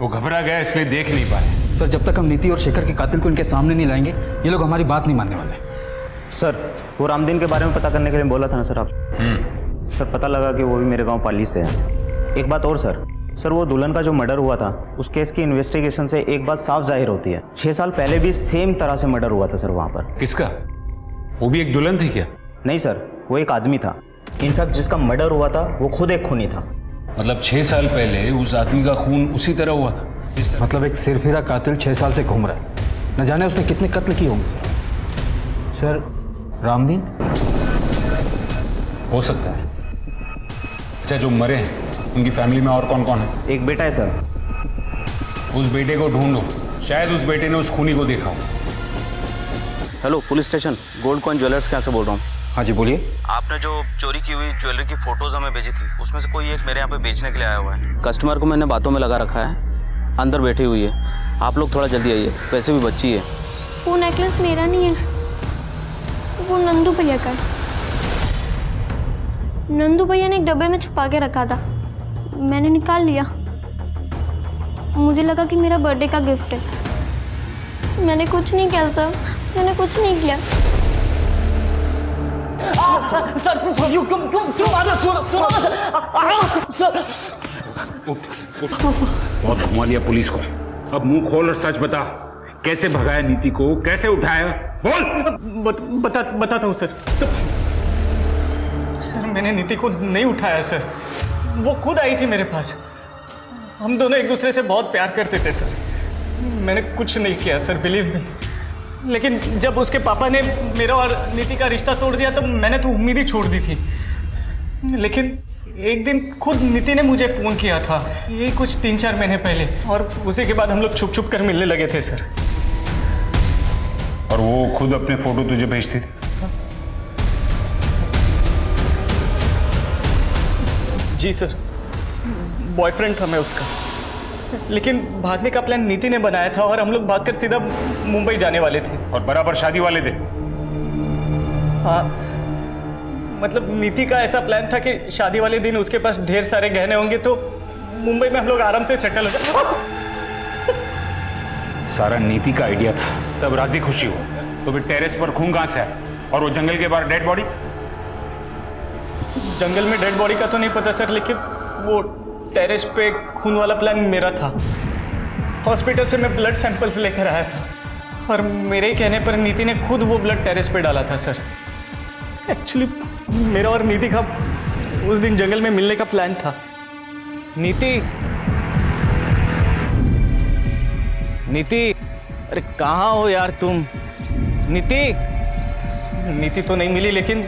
I: वो घबरा गया इसलिए देख नहीं पाए।
L: सर, जब तक हम नीति और शेखर के कातिल को इनके सामने नहीं लाएंगे ये लोग हमारी बात नहीं मानने वाले।
O: सर, वो रामदीन के बारे में पता करने के लिए बोला था ना सर आप। सर, पता लगा कि वो भी मेरे गांव पाली से है। एक बात और सर, वो दुल्हन का जो मर्डर हुआ था उस केस की इन्वेस्टिगेशन से एक बात साफ जाहिर होती है, 6 साल पहले भी सेम तरह से मर्डर हुआ था सर वहाँ पर।
I: किसका? वो भी एक दुल्हन थी क्या?
O: नहीं सर, वो एक आदमी था। इनफैक्ट जिसका मर्डर हुआ था वो खुद एक खूनी था।
I: मतलब 6 साल पहले उस आदमी का खून उसी तरह हुआ था?
L: मतलब एक सिरफिरा कातिल 6 साल से घूम रहा है। न जाने उसने कितने कत्ल किए होंगे। सर, रामदीन
I: हो सकता है। अच्छा, जो मरे हैं उनकी फैमिली में और कौन कौन है?
O: एक बेटा है सर।
I: उस बेटे को ढूंढो, शायद उस बेटे ने उस खूनी को देखा हो।
J: Hello, police station, gold coin jewellers यहाँ से बोल रहा हूँ।
L: हाँ जी, बोलिए।
J: आपने जो चोरी की हुई ज्वेलरी की फोटोज हमें भेजी थी उसमें से कोई एक मेरे यहाँ पे बेचने के लिए आया हुआ है। कस्टमर को मैंने बातों में लगा रखा है, अंदर बैठी हुई है। आप लोग थोड़ा जल्दी आइए, वैसे भी बच्ची है।
K: वो नेकलेस मेरा नहीं है, वो नंदू भैया का है। नंदू भैया ने एक डब्बे में छुपा के रखा था, मैंने निकाल लिया। मुझे लगा कि मेरा बर्थडे का गिफ्ट है। मैंने कुछ नहीं किया सर, मैंने कुछ नहीं किया।
J: सर क्यों मार रहे हो? सुनो सर।
I: बहुत घुमा लिया पुलिस को। अब मुंह खोल और सच बता, कैसे भगाया नीति को, कैसे उठाया? बोल।
O: बताता हूँ सर। सर, मैंने नीति को नहीं उठाया सर, वो खुद आई थी मेरे पास। हम दोनों एक दूसरे से बहुत प्यार करते थे सर। मैंने कुछ नहीं किया सर, बिलीव मी। लेकिन जब उसके पापा ने मेरा और नीति का रिश्ता तोड़ दिया तो मैंने तो उम्मीद ही छोड़ दी थी। लेकिन एक दिन खुद नीति ने मुझे फ़ोन किया था, ये कुछ 3-4 महीने पहले, और उसी के बाद हम लोग छुप छुप कर मिलने लगे थे सर।
I: और वो खुद अपने फोटो तुझे भेजती थी?
O: जी सर, बॉयफ्रेंड था मैं उसका। लेकिन भागने का प्लान नीति ने बनाया था और हम लोग भागकर सीधा मुंबई जाने वाले थे।
I: और बराबर शादी वाले थे?
O: हाँ, मतलब नीति का ऐसा प्लान था कि शादी वाले दिन उसके पास ढेर सारे गहने होंगे तो मुंबई में हम लोग आराम से सेटल हो जाए।
I: सारा नीति का आइडिया था, सब राजी खुशी हो। तो फिर टेरेस पर खून कहां से है और वो जंगल के बाहर डेड बॉडी?
O: जंगल में डेड बॉडी का तो नहीं पता सर, लेकिन वो टेरेस पे खून वाला प्लान मेरा था। हॉस्पिटल से मैं ब्लड सैंपल्स लेकर आया था और मेरे कहने पर नीति ने खुद वो ब्लड टेरेस पे डाला था सर। एक्चुअली मेरा और नीति का उस दिन जंगल में मिलने का प्लान था।
J: नीति, अरे कहाँ हो यार तुम? नीति
O: तो नहीं मिली, लेकिन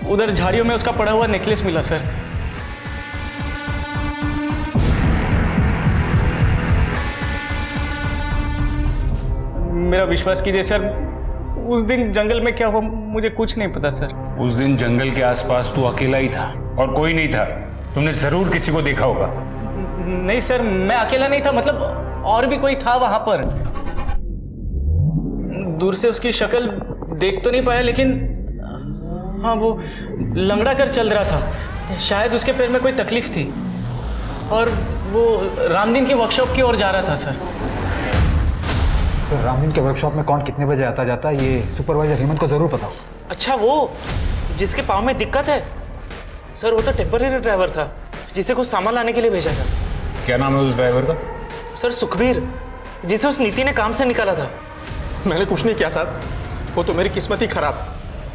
O: उधर झाड़ियों में उसका पड़ा हुआ नेकलेस मिला सर। मेरा विश्वास कीजिए सर, उस दिन जंगल में क्या हुआ मुझे कुछ नहीं पता सर।
I: उस दिन जंगल के आसपास तू अकेला ही था और कोई नहीं था। तुमने जरूर किसी को देखा होगा।
O: नहीं सर, मैं अकेला नहीं था, मतलब और भी कोई था वहां पर। दूर से उसकी शक्ल देख तो नहीं पाया, लेकिन हाँ वो लंगड़ा कर चल रहा था। शायद उसके पैर में कोई तकलीफ थी और वो रामदीन के वर्कशॉप की ओर जा रहा था सर।
L: सर रामदीन के वर्कशॉप में कौन कितने बजे आता जाता है ये सुपरवाइजर हेमंत को जरूर पता हो।
E: अच्छा, वो जिसके पाँव में दिक्कत है सर, वो तो टेम्पररी ड्राइवर था जिसे कुछ सामान लाने के लिए भेजा था।
I: क्या नाम है उस ड्राइवर का?
E: सर सुखबीर, जिसे उस नीति ने काम से निकाला था।
O: मैंने कुछ नहीं किया सर, वो तो मेरी किस्मत ही खराब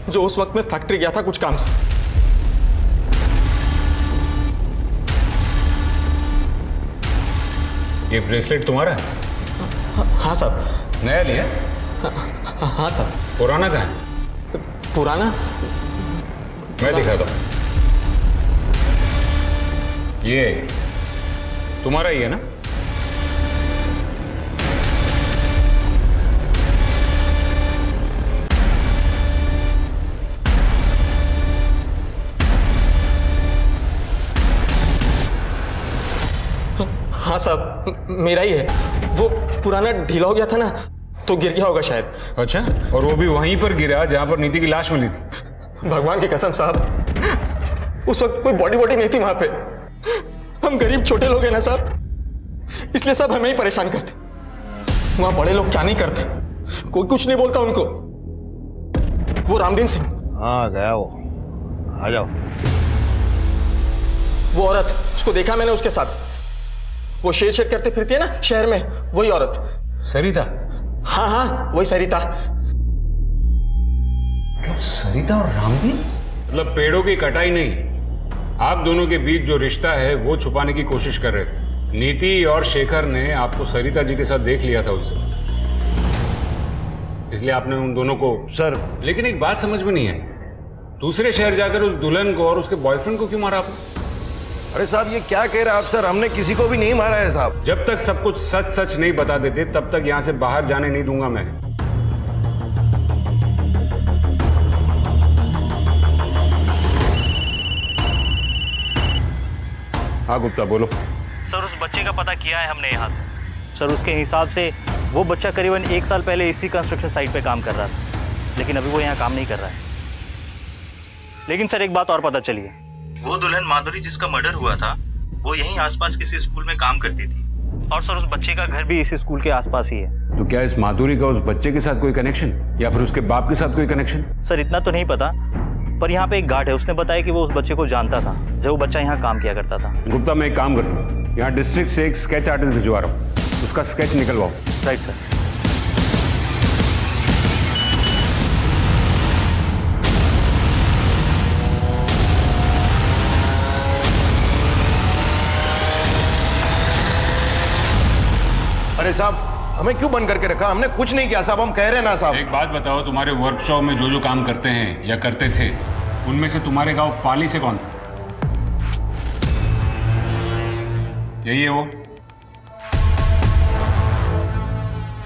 O: जो उस वक्त मैं फैक्ट्री गया था कुछ काम से।
I: ये ब्रेसलेट तुम्हारा है?
O: हाँ साहब।
I: नया लिया?
O: हाँ साहब।
I: पुराना कहाँ है?
O: पुराना
I: मैं दिखाता हूँ। ये तुम्हारा ही है ना?
O: हाँ साहब, मेरा ही है। वो पुराना ढीला हो गया था ना, तो गिर गया होगा शायद।
I: अच्छा, और वो भी वहीं पर गिरा जहां पर नीति की लाश मिली थी?
O: भगवान की कसम साहब, उस वक्त कोई बॉडी नहीं थी वहां पे। हम गरीब छोटे लोग हैं ना साहब, इसलिए सब हमें ही परेशान करते। वहां बड़े लोग क्या नहीं करते, कोई कुछ नहीं बोलता उनको। वो रामदीन सिंह।
H: हाँ गया वो, आ जाओ।
O: वो औरत, उसको देखा मैंने उसके साथ। वो शेर शेर करते फिरती है ना शहर में, वही औरत।
I: सरिता?
O: हाँ हाँ, वही सरिता।
I: मतलब सरिता और रामदीन? मतलब पेड़ों की कटाई नहीं, आप दोनों के बीच जो रिश्ता है वो छुपाने की कोशिश कर रहे थे। नीति और शेखर ने आपको सरिता जी के साथ देख लिया था उससे, इसलिए आपने उन दोनों को।
H: सर
I: लेकिन एक बात समझ में नहीं आई, दूसरे शहर जाकर उस दुल्हन को और उसके बॉयफ्रेंड को क्यों मारा आपने?
H: अरे साहब ये क्या कह रहे हैं आप सर, हमने किसी को भी नहीं मारा है साहब।
I: जब तक सब कुछ सच सच नहीं बता देते तब तक यहां से बाहर जाने नहीं दूंगा मैं। हाँ गुप्ता बोलो।
J: सर उस बच्चे का पता किया है हमने यहाँ से। सर उसके हिसाब से वो बच्चा करीबन 1 साल पहले इसी कंस्ट्रक्शन साइट पे काम कर रहा था, लेकिन अभी वो यहाँ काम नहीं कर रहा है। लेकिन सर एक बात और पता चली है, वो दुल्हन माधुरी जिसका मर्डर हुआ था वो यहीं आसपास किसी स्कूल में काम करती थी, और सर उस बच्चे का घर भी इसी स्कूल के आसपास ही है।
I: तो क्या इस माधुरी का उस बच्चे के साथ कोई कनेक्शन, या फिर उसके बाप के साथ कोई कनेक्शन?
J: सर इतना तो नहीं पता, पर यहाँ पे एक गार्ड है, उसने बताया कि वो उस बच्चे को जानता था जब वो बच्चा यहाँ काम किया करता था।
I: गुप्ता मैं एक काम करता हूँ, यहाँ डिस्ट्रिक्ट से एक स्केच आर्टिस्ट भिजवा रहा हूँ, उसका स्केच निकलवाओ।
J: Right sir.
H: अरे साहब हमें क्यों बंद करके रखा, हमने कुछ नहीं किया साहब, हम कह रहे हैं ना साहब।
I: एक बात बताओ, तुम्हारे वर्कशॉप में जो जो काम करते हैं या करते थे उनमें से तुम्हारे गांव पाली से कौन था? यही है वो?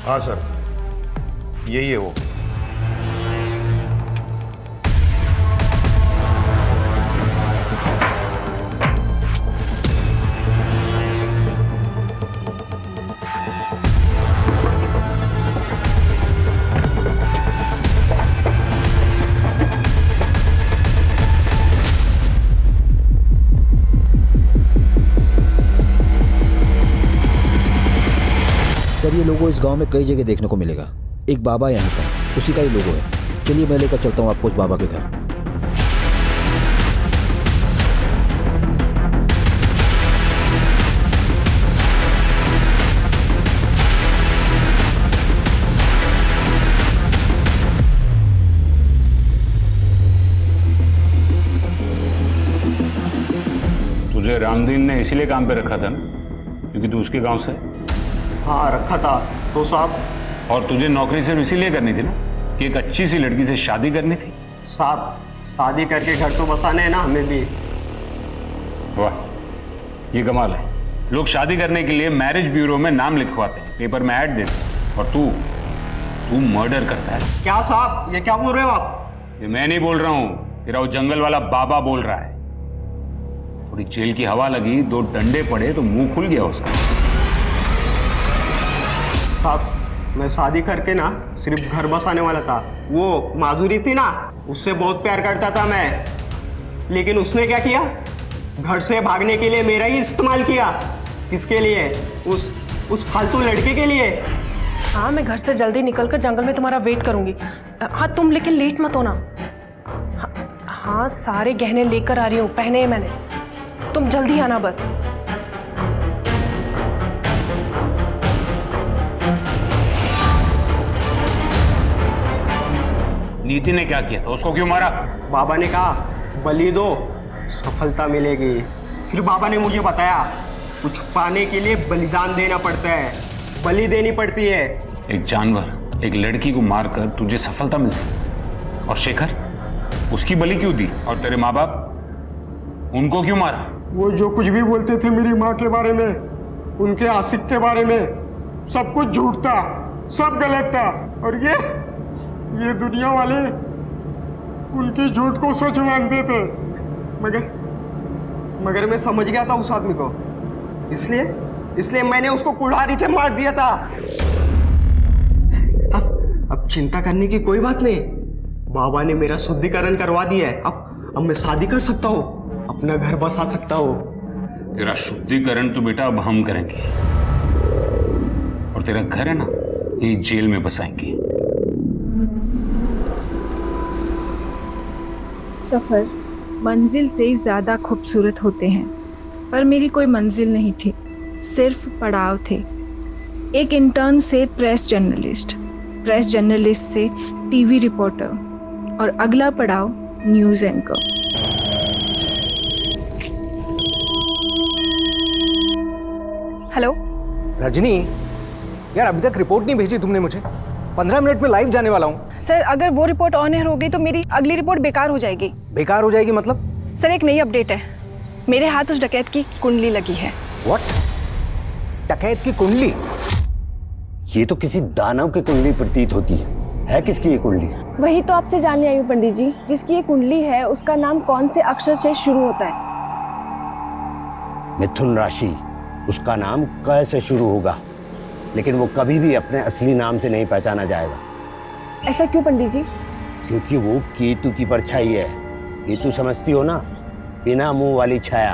H: हाँ सर यही है वो।
P: सर ये लोगो इस गांव में कई जगह देखने को मिलेगा। एक बाबा यहाँ का है, उसी का ही लोगो है। चलिए मैं लेकर चलता हूँ आपको उस बाबा के घर।
I: तुझे रामदीन ने इसीलिए काम पे रखा था ना, क्योंकि तू उसके गांव से?
O: हाँ रखा था तो साहब।
I: और तुझे नौकरी सिर्फ इसीलिए करनी थी ना कि एक अच्छी सी लड़की से शादी करनी थी?
O: साहब शादी करके घर तो बसाने है ना हमें भी।
I: वाह, ये कमाल है। लोग शादी करने के लिए मैरिज ब्यूरो में नाम लिखवाते हैं, पेपर में ऐड देते हैं, और तू मर्डर करता है।
O: क्या साहब, ये क्या बोल रहे हो आप?
I: ये मैं नहीं बोल रहा हूं, तेरा वो जंगल वाला बाबा बोल रहा है। थोड़ी जेल की हवा लगी, 2 डंडे पड़े तो मुंह खुल गया उसका।
O: साहब, मैं शादी करके ना सिर्फ घर बसाने वाला था। वो माधुरी थी ना, उससे बहुत प्यार करता था मैं, लेकिन उसने क्या किया, घर से भागने के लिए मेरा ही इस्तेमाल किया। किसके लिए? उस फालतू लड़के के लिए।
A: हाँ, मैं घर से जल्दी निकलकर जंगल में तुम्हारा वेट करूंगी। हाँ, तुम लेकिन लेट मत होना। हाँ, सारे गहने लेकर आ रही हूँ, पहने हैं मैंने। तुम जल्दी आना बस।
I: नीति ने क्या किया था? उसको क्यों मारा?
O: बाबा ने कहा बलि दो, सफलता मिलेगी। फिर बाबा ने मुझे बताया कुछ पाने के लिए बलिदान देना पड़ता है, बलि देनी पड़ती है।
I: एक जानवर, एक लड़की को मारकर तुझे सफलता मिलती, और शेखर, उसकी बलि क्यों दी? और तेरे माँ बाप, उनको क्यों मारा?
H: वो जो कुछ भी बोलते थे मेरी माँ के बारे में, उनके आशिक के बारे में, सब कुछ झूठ था, सब गलत था। और ये दुनिया वाले उनकी झूठ को सच मानते थे। मगर मैं समझ गया था उस आदमी को, इसलिए मैंने उसको कुल्हाड़ी से मार दिया था। अब चिंता करने की कोई बात नहीं, बाबा ने मेरा शुद्धिकरण करवा दिया है। अब मैं शादी कर सकता हूँ, अपना घर बसा सकता हूँ।
I: तेरा शुद्धिकरण तो बेटा अब हम करेंगे, और तेरा घर है ना, ये जेल में बसाएंगे।
Q: सफर मंजिल से ज्यादा खूबसूरत होते हैं, पर मेरी कोई मंजिल नहीं थी, सिर्फ पड़ाव थे। एक इंटर्न से प्रेस जर्नलिस्ट से टीवी रिपोर्टर, और अगला पड़ाव न्यूज़ एंकर।
R: हेलो रजनी, यार अभी तक रिपोर्ट नहीं भेजी तुमने मुझे। 15 मिनट में लाइव जाने वाला हूँ।
F: सर, अगर वो रिपोर्ट ऑन एयर हो गई तो मेरी अगली रिपोर्ट बेकार हो जाएगी।
R: बेकार हो जाएगी मतलब?
F: सर, एक नई अपडेट है, मेरे हाथ उस डकैत की कुंडली लगी है।
R: व्हाट? डकैत की कुंडली?
S: ये तो किसी दानव की कुंडली प्रतीत होती है किसकी ये कुंडली?
Q: वही तो आपसे जानने आई हूँ पंडित जी। जिसकी ये कुंडली है उसका नाम कौन से अक्षर से शुरू होता है?
S: मिथुन राशि, उसका नाम क से शुरू होगा, लेकिन वो कभी भी अपने असली नाम से नहीं पहचाना जाएगा।
Q: ऐसा क्यों पंडित जी?
S: क्योंकि वो केतु की परछाई है। केतु समझती हो ना, बिना मुंह वाली छाया।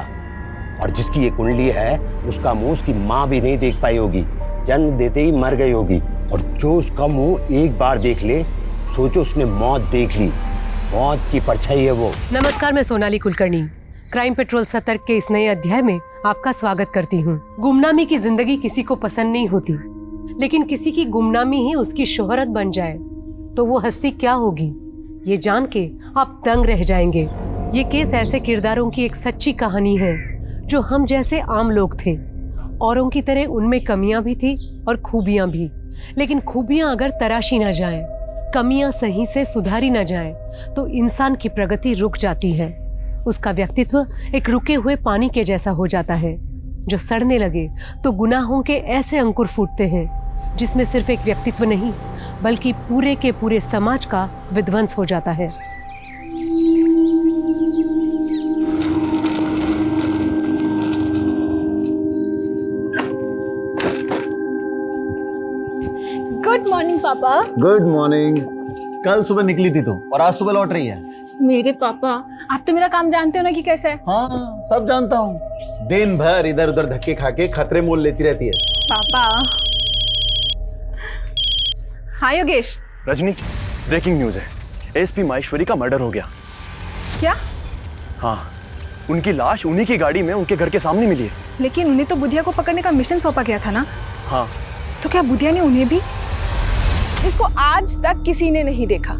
S: और जिसकी ये कुंडली है उसका मुंह उसकी माँ भी नहीं देख पाई होगी, जन्म देते ही मर गई होगी। और जो उसका मुंह एक बार देख ले, सोचो उसने मौत देख ली। मौत की परछाई है वो।
D: नमस्कार, मैं सोनाली कुलकर्णी। क्राइम पेट्रोल सतर्क के इस नए अध्याय में आपका स्वागत करती हूँ। गुमनामी की जिंदगी किसी को पसंद नहीं होती, लेकिन किसी की गुमनामी ही उसकी शोहरत बन जाए तो वो हस्ती क्या होगी, ये जान के आप दंग रह जाएंगे। ये केस ऐसे किरदारों की एक सच्ची कहानी है जो हम जैसे आम लोग थे। औरों की तरह उनमें कमियां भी थी और खूबियां भी, लेकिन खूबियां अगर तराशी न जाएं, कमियां सही से सुधारी न जाएं, तो इंसान की प्रगति रुक जाती है। उसका व्यक्तित्व एक रुके हुए पानी के जैसा हो जाता है। जो सड़ने लगे तो गुनाहों के ऐसे अंकुर फूटते हैं जिसमें सिर्फ एक व्यक्तित्व नहीं बल्कि पूरे के पूरे समाज का विध्वंस हो जाता है।
Q: गुड मॉर्निंग पापा।
G: Good morning. कल सुबह निकली थी तुम और आज सुबह लौट रही है।
Q: मेरे पापा, आप तो मेरा काम जानते हो ना कि कैसे है।
G: हाँ, सब जानता हूँ। दिन भर इधर उधर धक्के खा के खतरे मोल लेती रहती है।
F: पापा। हाँ योगेश।
T: रजनी, ब्रेकिंग न्यूज है, एसपी माहेश्वरी का मर्डर हो गया।
F: क्या?
T: हाँ, उनकी लाश उन्हीं की गाड़ी में उनके घर के सामने मिली है।
F: लेकिन उन्हें तो बुधिया को पकड़ने का मिशन सौंपा गया था ना।
T: हाँ,
F: तो क्या बुधिया ने उन्हें भी?
Q: जिसको आज तक किसी ने नहीं देखा,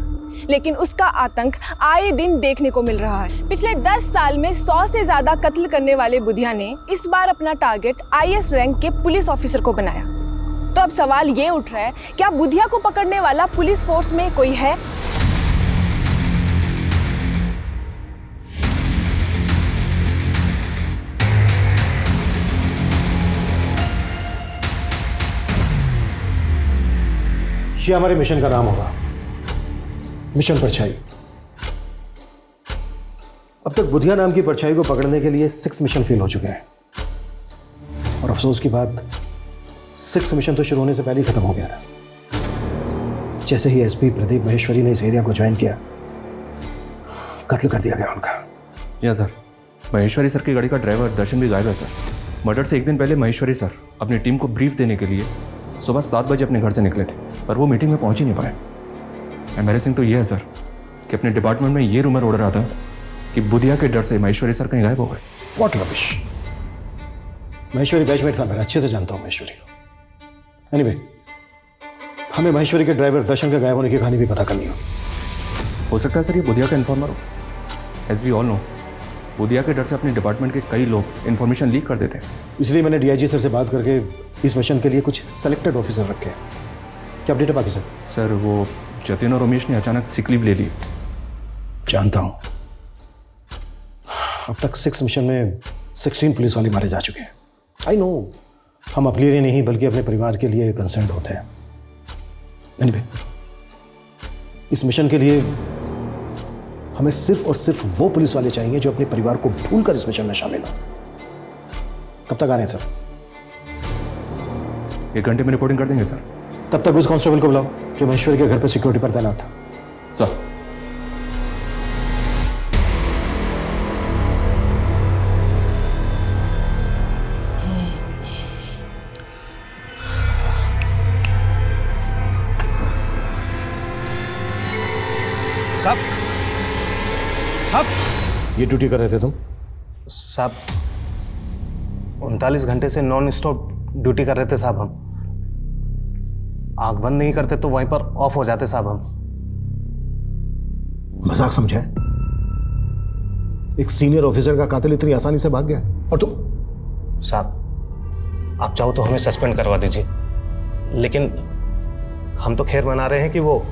Q: लेकिन उसका आतंक आए दिन देखने को मिल रहा है। पिछले 10 साल में 100 से ज्यादा कत्ल करने वाले बुधिया ने इस बार अपना टारगेट IAS रैंक के पुलिस ऑफिसर को बनाया। तो अब सवाल ये उठ रहा है, क्या बुधिया को पकड़ने वाला पुलिस फोर्स में कोई है?
R: ये हमारे मिशन का नाम होगा, मिशन परछाई। अब तक बुधिया नाम की परछाई को पकड़ने के लिए 6 मिशन फेल हो चुके हैं, और अफसोस की बात 6 मिशन तो शुरू होने से पहले ही खत्म हो गया था। जैसे ही एसपी प्रदीप महेश्वरी ने इस एरिया को ज्वाइन किया, कत्ल कर दिया गया उनका।
T: या सर, महेश्वरी सर की गाड़ी का ड्राइवर दर्शन भी गायब है सर। मर्डर से एक दिन पहले महेश्वरी सर अपनी टीम को ब्रीफ देने के लिए सुबह 7 बजे अपने घर से निकले थे, पर वो मीटिंग में पहुंच ही नहीं पाए। एम्बैरेसिंग तो ये है सर कि अपने डिपार्टमेंट में ये रूमर उड़ रहा था कि बुधिया के डर से महेश्वरी सर कहीं गायब हो गए।
R: What rubbish. महेश्वरी बैचमेट था मेरा, अच्छे से जानता हूं महेश्वरी को। एनीवे, हमें महेश्वरी के ड्राइवर दर्शन के गायब होने की कहानी भी पता करनी होगी।
T: हो सकता है सर ये बुधिया का इन्फॉर्मर हो। As we all know, Budhiya के डर से अपने डिपार्टमेंट के कई लोग इन्फॉर्मेशन लीक कर देते हैं।
R: इसलिए मैंने डीआईजी सर से बात करके इस मिशन के लिए कुछ सेलेक्टेड ऑफिसर रखे हैं। क्या अपडेट है बाकी सर?
T: सर वो जतिन और रमेश ने अचानक सिक लीव ले ली।
R: जानता हूं। अब तक 6 मिशन में 16 पुलिस वाले मारे जा चुके हैं। आई नो, हम अपने लिए नहीं बल्कि अपने परिवार के लिए कंसर्न होते हैं। एनीवे, इस मिशन के लिए हमें सिर्फ और सिर्फ वो पुलिस वाले चाहिए जो अपने परिवार को भूलकर इस मिशन में शामिल हो। कब तक आ रहे हैं सर?
T: 1 घंटे में रिपोर्टिंग कर देंगे सर।
R: तब तक उस कांस्टेबल को बुलाओ जो महेश्वरी के घर पर सिक्योरिटी पर तैनात था।
T: सर।
R: साहब, ये ड्यूटी कर रहे थे तुम?
N: साहब 39 घंटे से नॉन स्टॉप ड्यूटी कर रहे थे साहब। हम आंख बंद नहीं करते तो वहीं पर ऑफ हो जाते साहब। हम
R: मजाक समझा है? एक सीनियर ऑफिसर का कातिल इतनी आसानी से भाग गया, और तो
N: साहब आप चाहो तो हमें सस्पेंड करवा दीजिए, लेकिन हम तो खैर मना रहे हैं कि वो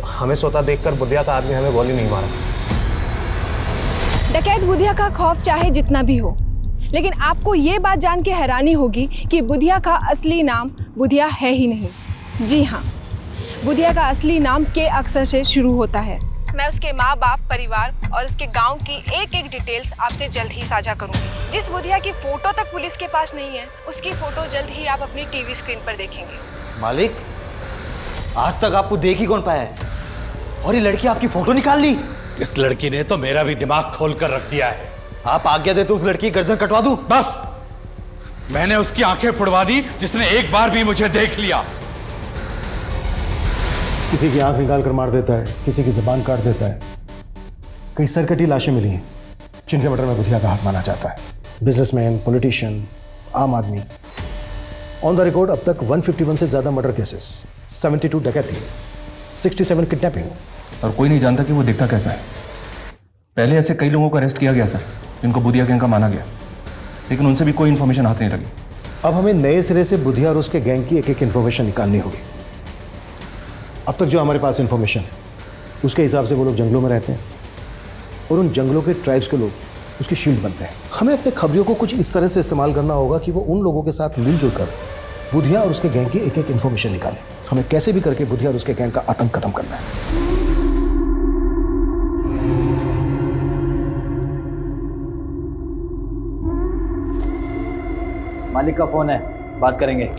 N: हमें सोता देखकर बुधिया का आदमी हमें गोली नहीं मारा।
Q: डकैत बुधिया का खौफ चाहे जितना भी हो, लेकिन आपको ये बात जान के हैरानी होगी कि बुधिया का असली नाम बुधिया है ही नहीं। जी हाँ, बुधिया का असली नाम के अक्षर से शुरू होता है। मैं उसके माँ बाप, परिवार और उसके गांव की एक एक डिटेल्स आपसे जल्द ही साझा करूंगी। जिस बुधिया की फोटो तक पुलिस के पास नहीं है, उसकी फोटो जल्द ही आप अपनी टीवी स्क्रीन पर देखेंगे।
O: मालिक, आज तक आपको देख ही कौन पाया है, और ये लड़की आपकी फोटो निकाल ली।
G: इस लड़की ने तो मेरा भी दिमाग खोल कर रख दिया है।
O: आप आज्ञा दे तो उस लड़की की गर्दन कटवा दूं?
G: बस, मैंने उसकी आंखें फुड़वा दी जिसने एक बार भी मुझे देख लिया।
R: किसी की आंख निकाल कर मार देता है, किसी की जुबान काट देता है। कई सरकटी लाशें मिली हैं जिनके मर्डर में बुधिया का हाथ माना जाता है। बिजनेसमैन, पॉलिटिशियन, आम आदमी। ऑन द रिकॉर्ड अब तक 151 से ज्यादा मर्डर केसेस, 72 डकैती, 67 किडनैपिंग।
T: और कोई नहीं जानता कि वो दिखता कैसा है। पहले ऐसे कई लोगों को अरेस्ट किया गया सर, जिनको बुधिया गैंग का माना गया, लेकिन उनसे भी कोई इन्फॉर्मेशन हाथ नहीं लगी।
R: अब हमें नए सिरे से बुधिया और उसके गैंग की एक एक इन्फॉर्मेशन निकालनी होगी। अब तक जो हमारे पास इन्फॉर्मेशन है उसके हिसाब से वो लोग जंगलों में रहते हैं, और उन जंगलों के ट्राइब्स के लोग उसकी शील्ड बनते हैं। हमें अपने खबरियों को कुछ इस तरह से इस्तेमाल करना होगा कि वो उन लोगों के साथ मिलजुल कर बुधिया और उसके गैंग की एक एक इन्फॉर्मेशन निकालें। हमें कैसे भी करके बुधिया और उसके गैंग का आतंक खत्म करना है।
L: मालिक का फोन है, बात करेंगे।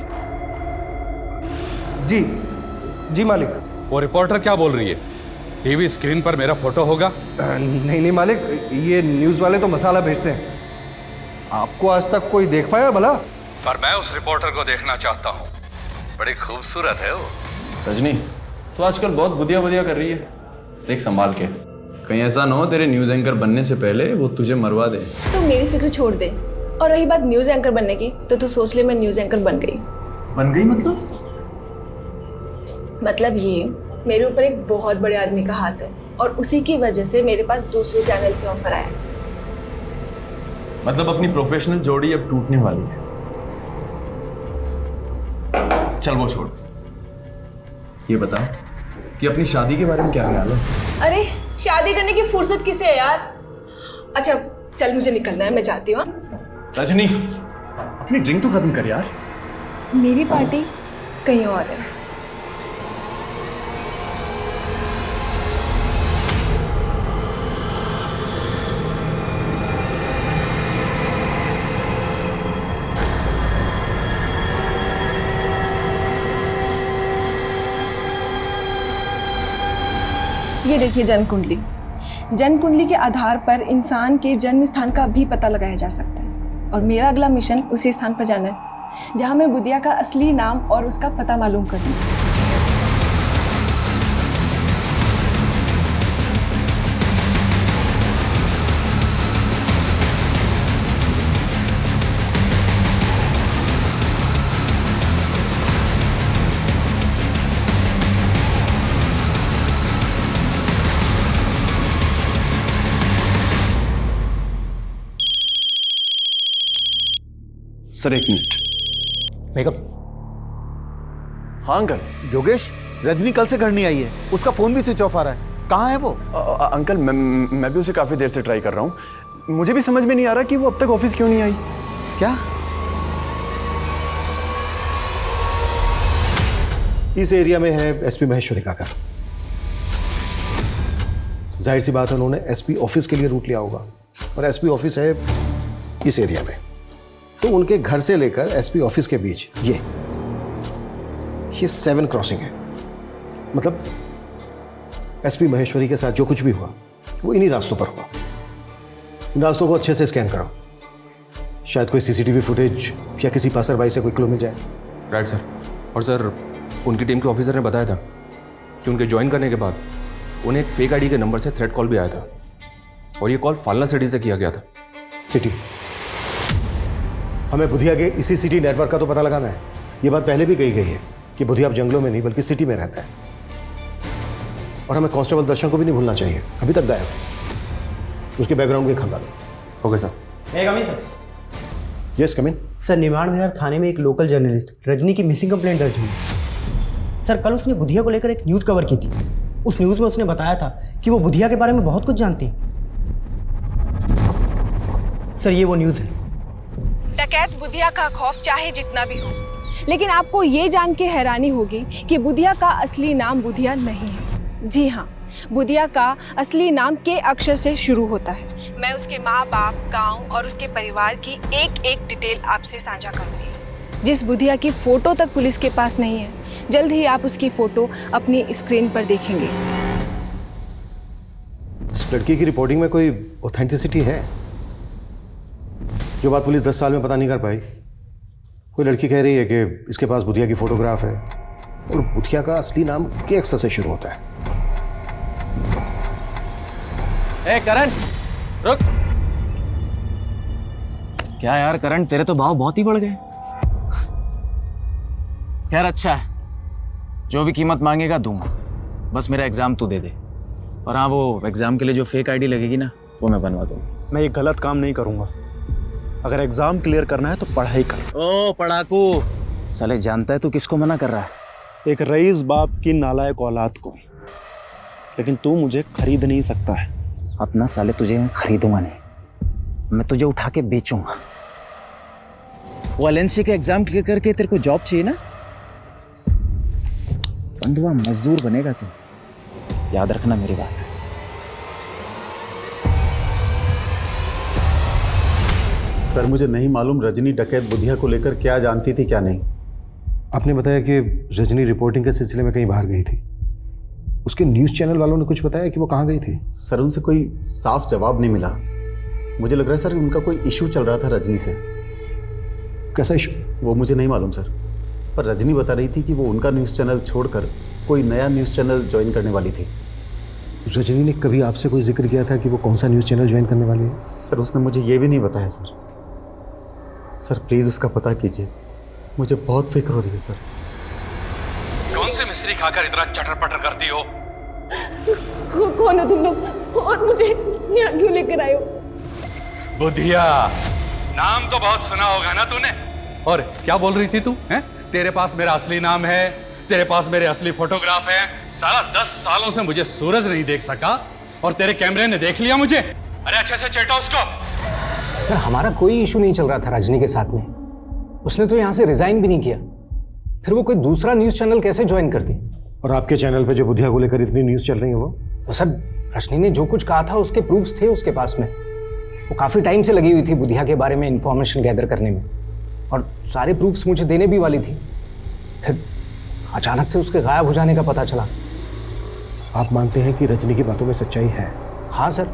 R: जी मालिक।
I: वो रिपोर्टर क्या बोल रही है? टीवी स्क्रीन पर मेरा फोटो होगा?
R: नहीं मालिक, ये न्यूज़ वाले तो मसाला भेजते हैं। आपको आज तक कोई देख पाया भला?
I: पर मैं उस रिपोर्टर को देखना चाहता हूँ। बड़ी खूबसूरत है वो।
T: रजनी, तो आजकल बहुत बुधिया बुधिया कर रही है, देख संभाल के। कहीं ऐसा ना हो तेरे न्यूज़ एंकर बनने से पहले वो तुझे मरवा दे।
C: तो मेरी फिक्र छोड़ दे, और रही बात न्यूज़ एंकर बनने की, तो तू सोच ले मैं न्यूज़ एंकर बन गई।
T: बन गई
C: मतलब ये, मेरे ऊपर एक बहुत बड़े आदमी का हाथ है, और उसी की वजह से मेरे पास दूसरे चैनल से ऑफर आया।
T: मतलब अपनी प्रोफेशनल जोड़ी अब टूटने वाली है। चल वो छोड़, ये बता कि अपनी शादी के बारे में क्या ख्याल है?
C: अरे शादी करने की फुर्सत किसे है यार। अच्छा चल, मुझे निकलना है, मैं जाती हूँ।
T: रजनी, अपनी ड्रिंक तो खत्म कर यार।
C: मेरी पार्टी कहीं और है।
Q: ये देखिए जन्म कुंडली। जन्म कुंडली के आधार पर इंसान के जन्म स्थान का भी पता लगाया जा सकता है और मेरा अगला मिशन उसी स्थान पर जाना है जहां मैं बुधिया का असली नाम और उसका पता मालूम करूँ।
T: Sir 1 minute.
R: मेकअप।
T: हाँ अंकल।
R: योगेश, रजनी कल से घर नहीं आई है, उसका फोन भी स्विच ऑफ आ रहा है, कहाँ है वो?
T: अंकल मैं भी उसे काफी देर से ट्राई कर रहा हूँ। मुझे भी समझ में नहीं आ रहा कि वो अब तक ऑफिस क्यों नहीं आई।
R: क्या? इस एरिया में है एसपी महेश्वरी का घर। जाहिर सी बात है उन्होंने एसपी ऑफिस के लिए रूट लिया होगा और एसपी ऑफिस है इस एरिया में। तो उनके घर से लेकर एसपी ऑफिस के बीच ये 7 क्रॉसिंग है। मतलब एसपी महेश्वरी के साथ जो कुछ भी हुआ वो इन्हीं रास्तों पर हुआ। इन रास्तों को अच्छे से स्कैन करो, शायद कोई सीसीटीवी फुटेज या किसी पासरबाई से कोई क्लू मिल जाए।
T: Right sir. और सर उनकी टीम के ऑफिसर ने बताया था कि उनके ज्वाइन करने के बाद उन्हें एक फेक आईडी के नंबर से थ्रेट कॉल भी आया था और ये कॉल फालना सिटी से किया गया था।
R: सिटी? हमें बुधिया के इसी सिटी नेटवर्क का तो पता लगाना है। ये बात पहले भी कही गई है कि बुधिया अब जंगलों में नहीं बल्कि सिटी में रहता है। और हमें कांस्टेबल दर्शन को भी नहीं भूलना चाहिए, अभी तक गायब। उसके बैकग्राउंड भी खंगालो।
T: Okay sir.
O: Sir
R: yes come in.
O: Sir Nimad Vihar थाने में एक लोकल जर्नलिस्ट रजनी की मिसिंग कंप्लेंट दर्ज हुई। सर कल उसने बुधिया को लेकर एक न्यूज़ कवर की थी। उस न्यूज़ में उसने बताया था कि वो बुधिया के बारे में बहुत कुछ जानती है। सर ये वो न्यूज़ है।
Q: डकैत बुधिया का खौफ चाहे जितना भी हो, लेकिन आपको ये जान के हैरानी होगी कि बुधिया का असली नाम बुधिया नहीं है। जी हाँ, बुधिया का असली नाम के अक्षर से शुरू होता है। मैं उसके माँ बाप, गांव और उसके परिवार की एक एक डिटेल आपसे साझा करूंगी। जिस बुधिया की फोटो तक पुलिस के पास नहीं है, जल्द ही आप उसकी फोटो अपनी स्क्रीन पर देखेंगे।
R: इस लड़की की रिपोर्टिंग में कोई ऑथेंटिसिटी है? जो बात पुलिस 10 साल में पता नहीं कर पाई। कोई लड़की कह रही है कि इसके पास बुधिया की फोटोग्राफ है और बुधिया का असली नाम के अक्षर से शुरू होता है।
J: ए करण, रुक। क्या यार करण, तेरे तो भाव बहुत ही बढ़ गए। खैर अच्छा है, जो भी कीमत मांगेगा दूंगा, बस मेरा एग्जाम तू दे दे। और हाँ, वो एग्जाम के लिए जो फेक आईडी लगेगी ना, वो मैं बनवा दूंगा।
N: मैं ये गलत काम नहीं करूंगा। अगर एग्जाम क्लियर करना है तो पढ़ाई कर।
J: ओ पढ़ाकू, साले जानता है तू किसको मना कर रहा है?
N: एक रईस बाप की नालायक औलाद को। लेकिन तू मुझे खरीद नहीं सकता है।
J: अपना साले तुझे मैं खरीदूंगा नहीं, मैं तुझे उठा के बेचूंगा। वो एलएनसी के एग्जाम क्लियर करके तेरे को जॉब चाहिए ना, बंधुआ मजदूर बनेगा तू, याद रखना मेरी बात।
N: सर मुझे नहीं मालूम रजनी डकैत बुधिया को लेकर क्या जानती थी क्या नहीं।
R: आपने बताया कि रजनी रिपोर्टिंग के सिलसिले में कहीं बाहर गई थी। उसके न्यूज़ चैनल वालों ने कुछ बताया कि वो कहाँ गई थी?
N: सर उनसे कोई साफ जवाब नहीं मिला। मुझे लग रहा है सर उनका कोई इशू चल रहा था रजनी से।
R: कैसा इशू?
N: वो मुझे नहीं मालूम सर, पर रजनी बता रही थी कि वो उनका न्यूज़ चैनल छोड़कर कोई नया न्यूज़ चैनल ज्वाइन करने वाली थी।
R: रजनी ने कभी आपसे कोई जिक्र किया था कि वो कौन सा न्यूज़ चैनल ज्वाइन करने वाली है?
N: सर उसने मुझे ये भी नहीं बताया सर। सर प्लीज़ उसका पता कीजिए, मुझे बहुत फिक्र हो रही है सर।
I: कौन से मिस्त्री खाकर इतना चटर पटर करती हो?
Q: कौन हो तुम लोग और मुझे यहाँ क्यों लेकर आए हो?
I: बुधिया, नाम तो बहुत सुना होगा ना तूने। और क्या बोल रही थी तू? हैं? तेरे पास मेरा असली नाम है, तेरे पास मेरे असली फोटोग्राफ है। साला 10 सालों से मुझे सूरज नहीं देख सका और तेरे कैमरे ने देख लिया मुझे। अरे अच्छे से चेटा उसको।
O: सर हमारा कोई इशू नहीं चल रहा था रजनी के साथ में। उसने तो यहाँ से रिजाइन भी नहीं किया, फिर वो कोई दूसरा न्यूज़ चैनल कैसे ज्वाइन करती?
R: और आपके चैनल पे जो बुधिया को लेकर इतनी न्यूज़ चल रही है वो?
O: तो सर रजनी ने जो कुछ कहा था उसके प्रूफ्स थे उसके पास में। वो काफ़ी टाइम से लगी हुई थी बुधिया के बारे में इंफॉर्मेशन गैदर करने में और सारे प्रूफ्स मुझे देने भी वाली थी। फिर अचानक से उसके गायब हो जाने का पता चला।
R: आप मानते हैं कि रजनी की बातों में सच्चाई है?
U: हाँ सर,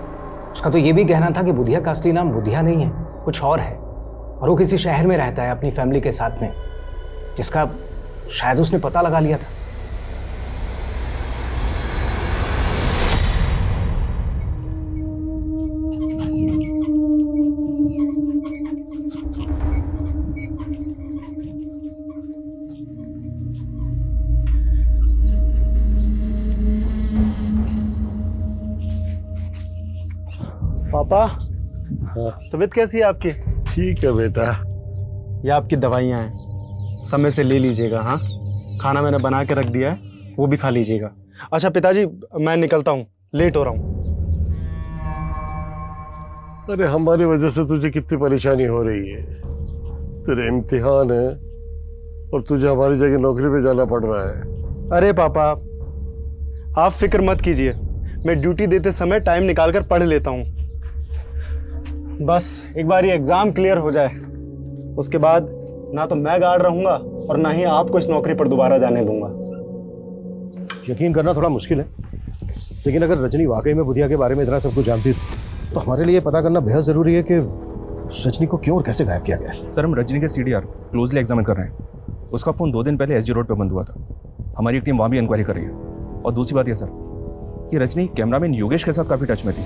U: उसका तो ये भी कहना था कि बुधिया का असली नाम बुधिया नहीं है, कुछ और है, और वो किसी शहर में रहता है अपनी फैमिली के साथ में, जिसका शायद उसने पता लगा लिया था।
V: पापा, तबीयत कैसी है आपकी?
H: ठीक है बेटा।
V: ये आपकी दवाइयाँ हैं, समय से ले लीजिएगा। हाँ, खाना मैंने बना के रख दिया है, वो भी खा लीजिएगा। अच्छा पिताजी, मैं निकलता हूँ, लेट हो रहा हूँ।
H: अरे हमारी वजह से तुझे कितनी परेशानी हो रही है। तेरे इम्तिहान है और तुझे हमारी जगह नौकरी पे जाना पड़ रहा है।
V: अरे पापा, आप फिक्र मत कीजिए, मैं ड्यूटी देते समय टाइम निकाल कर पढ़ लेता हूँ। बस एक बार ये एग्जाम क्लियर हो जाए, उसके बाद ना तो मैं गार्ड रहूंगा और ना ही आपको इस नौकरी पर दोबारा जाने दूंगा।
R: यकीन करना थोड़ा मुश्किल है, लेकिन अगर रजनी वाकई में बुधिया के बारे में इतना सब कुछ जानती तो हमारे लिए पता करना बेहद जरूरी है कि रजनी को क्यों और कैसे गायब किया गया।
T: सर, हम रजनी के CDR क्लोजली एग्जामिन कर रहे हैं। उसका फ़ोन 2 दिन पहले SG रोड पर बंद हुआ था। हमारी एक टीम वहाँ भी इंक्वायरी कर रही है। और दूसरी बात यह सर कि रजनी कैमरामैन योगेश के साथ काफ़ी टच में थी।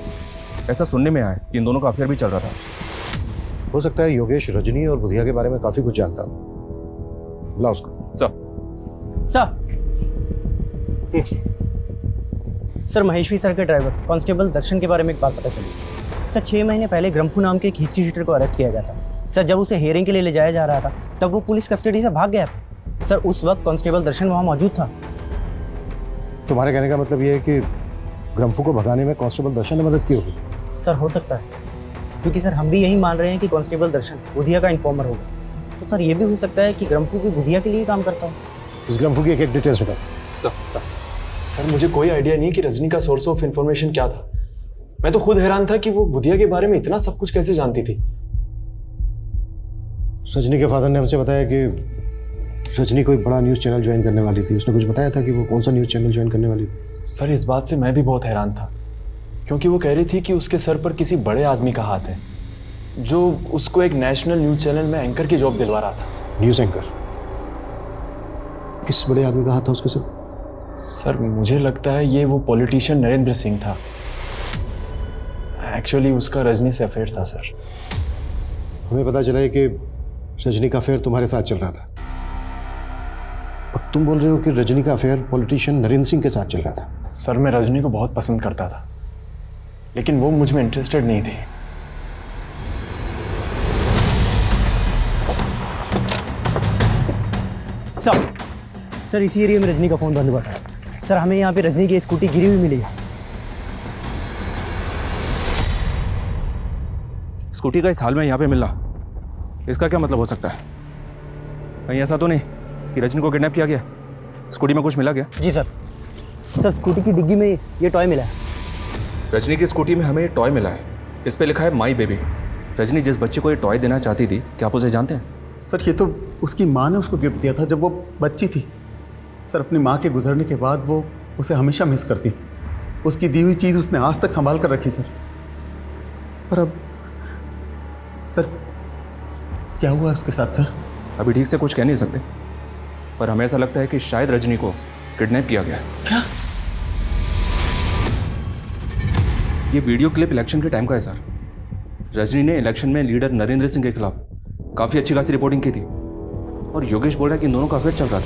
T: ऐसा सुनने में आया कि इन दोनों का अफेयर भी चल रहा था।
R: हो सकता है योगेश रजनी और बुधिया के बारे में काफी कुछ जानता हो। बुला उसको।
V: सर, महेश्वरी सर के ड्राइवर कांस्टेबल दर्शन के बारे में एक बात पता चली। सर, 6 महीने पहले ग्रम्फू नाम के एक हिस्ट्री शीटर को अरेस्ट किया गया था। सर, जब उसे हियरिंग के लिए ले जाया जा रहा था तब वो पुलिस कस्टडी से भाग गया था। सर, उस वक्त कांस्टेबल दर्शन वहाँ मौजूद था।
R: तुम्हारे कहने का मतलब ये है कि ग्रम्फू को भगाने में कांस्टेबल दर्शन ने मदद की होगी?
V: सर, हो सकता है, क्योंकि सर हम भी यही मान रहे हैं कि कांस्टेबल दर्शन बुधिया का इन्फॉर्मर होगा। तो सर ये भी हो सकता है कि ग्रम्फू भी बुधिया के लिए काम करता हो।
R: इस ग्रम्फू की एक डिटेल्स बताओ।
T: सर, मुझे कोई आइडिया नहीं कि रजनी का सोर्स ऑफ इन्फॉर्मेशन क्या था। मैं तो खुद हैरान था कि वो बुधिया के बारे में इतना सब कुछ कैसे जानती थी।
R: रजनी के फादर ने हमसे बताया कि रजनी कोई बड़ा न्यूज़ चैनल ज्वाइन करने वाली थी। उसने कुछ बताया था कि वो कौन सा न्यूज़ चैनल ज्वाइन करने वाली थी?
T: सर, इस बात से मैं भी बहुत हैरान था, क्योंकि वो कह रही थी कि उसके सर पर किसी बड़े आदमी का हाथ है जो उसको एक नेशनल न्यूज़ चैनल में एंकर की जॉब दिलवा रहा था।
R: News anchor? किस बड़े आदमी का हाथ था उसके सर?
T: सर, मुझे लगता है ये वो पॉलिटिशियन नरेंद्र सिंह था। एक्चुअली उसका रजनी से अफेयर था सर।
R: हमें पता चला है कि रजनी का अफेयर तुम्हारे साथ चल रहा था, और तुम बोल रहे हो कि रजनी का अफेयर पॉलिटिशियन नरेंद्र सिंह के साथ चल रहा था।
T: सर, मैं रजनी को बहुत पसंद करता था, लेकिन वो मुझ में इंटरेस्टेड नहीं थी।
V: सर, इसी एरिया में रजनी का फोन बंद हुआ था। सर, हमें यहाँ पे रजनी की स्कूटी गिरी हुई मिली है।
T: स्कूटी का इस हाल में यहाँ पे मिलना, इसका क्या मतलब हो सकता है? कहीं ऐसा तो नहीं कि रजनी को किडनैप किया गया? स्कूटी में कुछ मिला गया?
V: जी सर। सर, स्कूटी की डिग्गी में ये टॉय मिला है।
T: रजनी की स्कूटी में हमें टॉय मिला है, इस पे लिखा है माई बेबी। रजनी जिस बच्चे को ये टॉय देना चाहती थी, क्या आप उसे जानते हैं?
W: सर, ये तो उसकी माँ ने उसको गिफ्ट दिया था जब वो बच्ची थी। सर, अपनी माँ के गुजरने के बाद वो उसे हमेशा मिस करती थी। उसकी दी हुई चीज़ उसने आज तक संभाल कर रखी सर। पर अब सर क्या हुआ उसके साथ सर?
T: अभी ठीक से कुछ कह नहीं सकते, पर हमें ऐसा लगता है कि शायद रजनी को किडनैप किया गया।
W: क्या?
T: ये वीडियो क्लिप इलेक्शन के टाइम का है सर। रजनी ने इलेक्शन में लीडर नरेंद्र सिंह के खिलाफ काफी अच्छी खासी रिपोर्टिंग की थी, और योगेश बोल रहा है कि इन दोनों का अफेयर चल रहा था।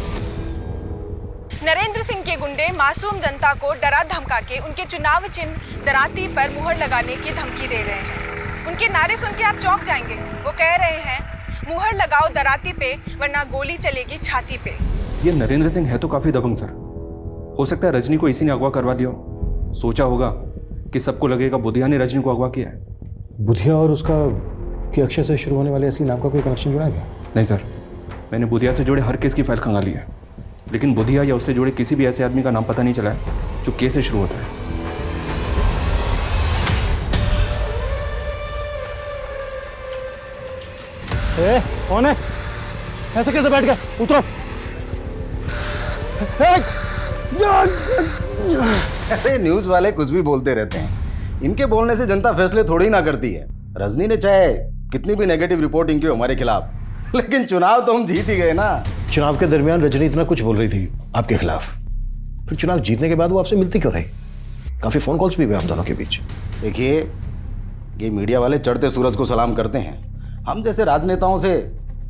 A: नरेंद्र सिंह के गुंडे मासूम जनता को डरा धमका के उनके चुनाव चिन्ह दराती पर मुहर लगाने की धमकी दे रहे हैं। उनके नारे सुन के आप चौंक जाएंगे। वो कह रहे हैं, मुहर लगाओ दराती पे वरना गोली चलेगी छाती पे।
T: ये नरेंद्र सिंह है तो काफी दबंग सर। हो सकता है रजनी को इसी ने अगवा करवा दिया। सोचा होगा कि सबको लगेगा बुधिया ने रजनी को अगवा किया है।
R: बुधिया और उसका कि अक्षय से शुरू होने वाले असली नाम का कोई कनेक्शन जुड़ा गया?
T: नहीं सर, मैंने बुधिया से जुड़े हर केस की फाइल खंगाली है, लेकिन बुधिया या उससे जुड़े किसी भी ऐसे आदमी का नाम पता नहीं चला है जो केस से शुरू होता है।
V: कौन है? ऐसे कैसे बैठ गए? उतरो।
B: अरे न्यूज़ वाले कुछ भी बोलते रहते हैं, इनके बोलने से जनता फैसले थोड़ी ना करती है। रजनी ने चाहे कितनी भी नेगेटिव रिपोर्टिंग की हमारे खिलाफ, लेकिन चुनाव तो हम जीत ही गए ना।
R: चुनाव के दरमियान रजनी इतना कुछ बोल रही थी आपके खिलाफ, फिर चुनाव जीतने के बाद वो आपसे मिलती क्यों रही? काफी फोन कॉल्स भी हुए आप दोनों के बीच।
B: देखिए, ये मीडिया वाले चढ़ते सूरज को सलाम करते हैं, हम जैसे राजनेताओं से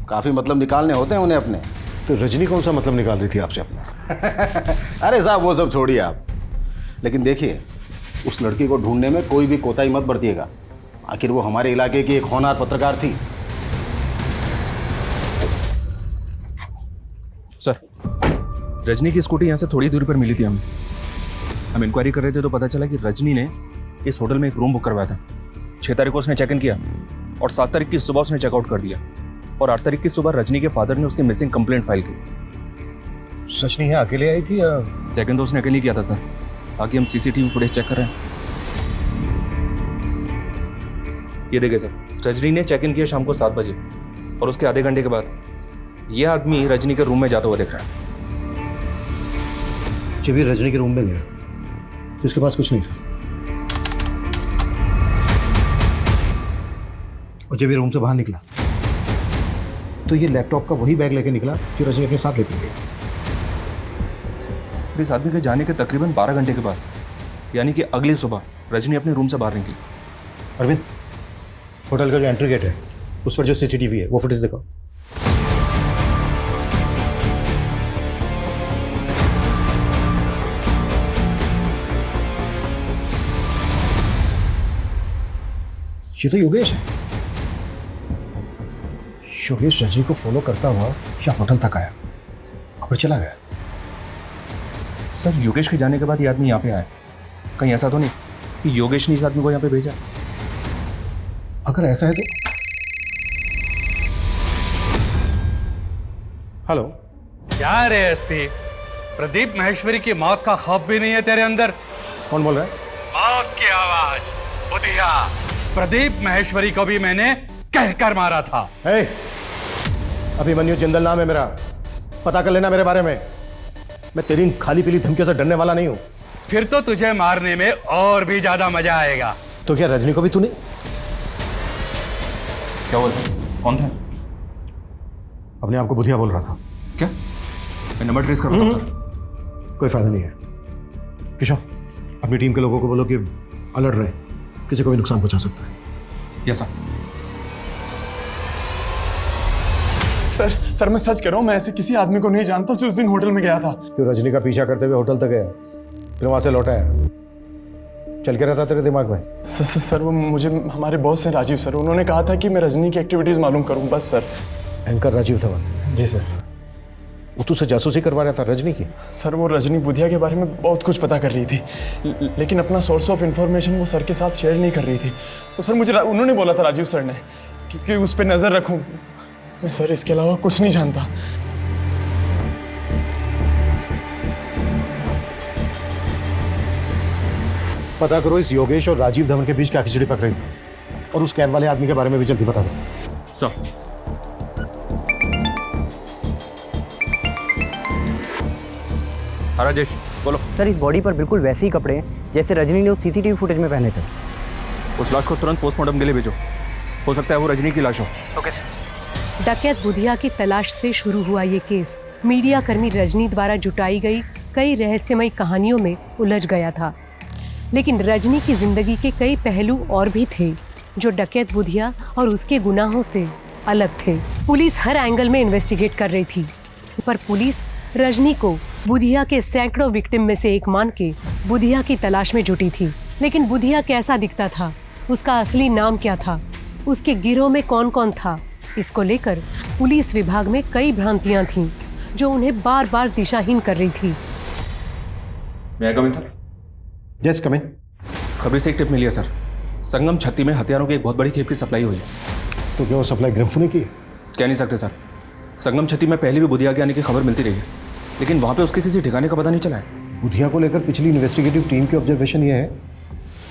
B: काफी मतलब निकालने होते हैं उन्हें अपने।
R: तो रजनी कौन सा मतलब निकाल रही थी आपसे अपना?
B: अरे साहब वो सब छोड़िए आप, लेकिन देखिए उस लड़की को ढूंढने में कोई भी कोताही मत बरतिएगा। आखिर वो हमारे इलाके की एक होनहार पत्रकार थी।
T: सर, रजनी की स्कूटी यहाँ से थोड़ी दूरी पर मिली थी हमें। हम इंक्वायरी कर रहे थे तो पता चला कि रजनी ने इस होटल में एक रूम बुक करवाया था। 6 तारीख को उसने चेक इन किया और 7 तारीख की सुबह उसने चेकआउट कर दिया, और 8 तारीख की सुबह रजनी के फादर ने उसकी मिसिंग कंप्लेंट फाइल की।
R: सच नहीं है, अकेले आई थी या?
T: चेक इन तो उसने अकेले किया था सर। बाकी हम सीसीटीवी फुटेज चेक कर रहे हैं। ये देखिए सर, रजनी ने चेक इन किया शाम को 7 बजे, और उसके आधे घंटे के बाद यह आदमी रजनी के रूम में जाता हुआ दिख रहा है।
R: जब ये रजनी के रूम में गया तो इसके पास कुछ नहीं था, और जब ये रूम से बाहर निकला तो ये लैपटॉप का वही बैग लेके निकला जो रजनी अपने साथ लेके गई।
T: इस आदमी के जाने के तकरीबन 12 घंटे के बाद, यानी कि अगली सुबह, रजनी अपने रूम से बाहर निकली।
R: अरविंद, होटल का जो एंट्री गेट है उस पर जो सीसीटीवी है वो फुटेज दिखाओ। ये तो योगेश है। योगेश रजनी को फॉलो करता हुआ या होटल तक आया और फिर चला गया।
T: सर, योगेश के जाने के बाद ये आदमी यहाँ पे आया। कहीं ऐसा तो नहीं कि योगेश ने इस आदमी को यहाँ पे भेजा?
R: अगर ऐसा है तो
K: हेलो। क्या रे एसपी, प्रदीप महेश्वरी की मौत का खौफ भी नहीं है तेरे अंदर?
R: कौन बोल रहा है?
K: मौत की आवाज, बुधिया। प्रदीप महेश्वरी को भी मैंने कहकर मारा था।
R: अभिमन्यु जिंदल नाम है मेरा, पता कर लेना मेरे बारे में। मैं तेरी इन खाली पीली धमकियों से डरने वाला नहीं हूं।
K: फिर तो तुझे मारने में और भी ज्यादा मजा आएगा।
R: तो क्या रजनी को भी तूने?
T: क्या हुआ सर? कौन था?
R: अपने आप को बुधिया बोल रहा था।
T: क्या? मैं नंबर ट्रेस कर रहा था सर।
R: कोई फायदा नहीं है। किशोर, अपनी टीम के लोगों को बोलो कि अलर्ट रहे, किसी को भी नुकसान पहुंचा सकता है।
T: Yes sir.
H: सर मैं सच कह रहा हूँ, मैं ऐसे किसी आदमी को नहीं जानता जो उस दिन होटल में गया था।
R: तो रजनी का पीछा करते हुए होटल तक गया, फिर वहां से लौटा है, चल के रहता तेरे दिमाग में?
H: सर वो मुझे हमारे बॉस हैं राजीव सर, उन्होंने कहा था कि मैं रजनी की एक्टिविटीज मालूम करूं बस सर।
R: एंकर राजीव धवन? जी सर। वो तुझसे जासूसी करवा रहा था रजनी की?
H: सर वो रजनी बुधिया के बारे में बहुत कुछ पता कर रही थी, लेकिन अपना सोर्स ऑफ इंफॉर्मेशन वो सर के साथ शेयर नहीं कर रही थी। तो सर मुझे उन्होंने बोला था राजीव सर ने कि उस पर नजर रखूं। मैं सर इसके अलावा कुछ नहीं जानता।
R: पता करो इस योगेश और राजीव धवन के बीच क्या खिचड़ी पक रही है, और उस कैब वाले आदमी के बारे में भी जल्दी बता दो।
T: सर। राजेश बोलो।
M: सर, इस बॉडी पर बिल्कुल वैसे ही कपड़े हैं जैसे रजनी ने उस सीसीटीवी फुटेज में पहने थे।
T: उस लाश को तुरंत पोस्टमार्टम के लिए भेजो, हो सकता है वो रजनी की लाश हो।
M: Okay sir.
D: डकैत बुधिया की तलाश से शुरू हुआ ये केस मीडिया कर्मी रजनी द्वारा जुटाई गई कई रहस्यमयी कहानियों में उलझ गया था। लेकिन रजनी की जिंदगी के कई पहलू और भी थे जो डकैत बुधिया और उसके गुनाहों से अलग थे। पुलिस हर एंगल में इन्वेस्टिगेट कर रही थी, पर पुलिस रजनी को बुधिया के सैकड़ों विक्टिम में से एक मान के बुधिया की तलाश में जुटी थी। लेकिन बुधिया कैसा दिखता था, उसका असली नाम क्या था, उसके गिरोह में कौन कौन था, इसको लेकर पुलिस विभाग में कई भ्रांतियां थीं जो उन्हें बार बार दिशाहीन कर रही थी।
T: मैं कम इन सर?
R: यस कम इन।
T: खबरी से एक टिप मिली है सर, संगम छत्ती में हथियारों की एक बहुत बड़ी खेप की सप्लाई हुई है।
R: तो क्या वो सप्लाई ग्रिम्फू ने की?
T: कह नहीं सकते सर। संगम छत्ती में पहले भी बुधिया के आने की खबर मिलती रही है, लेकिन वहां पे उसके किसी ठिकाने का पता नहीं चला है।
R: बुधिया को लेकर पिछली इन्वेस्टिगेटिव टीम की ऑब्जर्वेशन ये है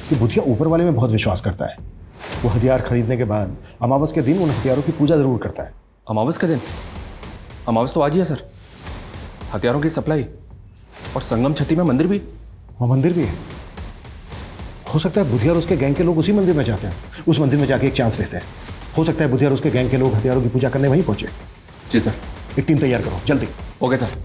R: कि बुधिया ऊपर वाले में बहुत विश्वास करता है। वो हथियार खरीदने के बाद अमावस के दिन उन हथियारों की पूजा जरूर करता है।
T: अमावस के दिन? अमावस तो आज ही है सर। हथियारों की सप्लाई और संगम छत्ती में मंदिर भी?
R: वहाँ मंदिर भी है। हो सकता है बुधिया और उसके गैंग के लोग उसी मंदिर में जाते हैं, उस मंदिर में जाके एक चांस लेते हैं। हो सकता है बुधिया और उसके गैंग के लोग हथियारों की पूजा करने वहीं पहुंचे।
T: जी सर।
R: एक टीम तैयार करो जल्दी।
T: Okay sir.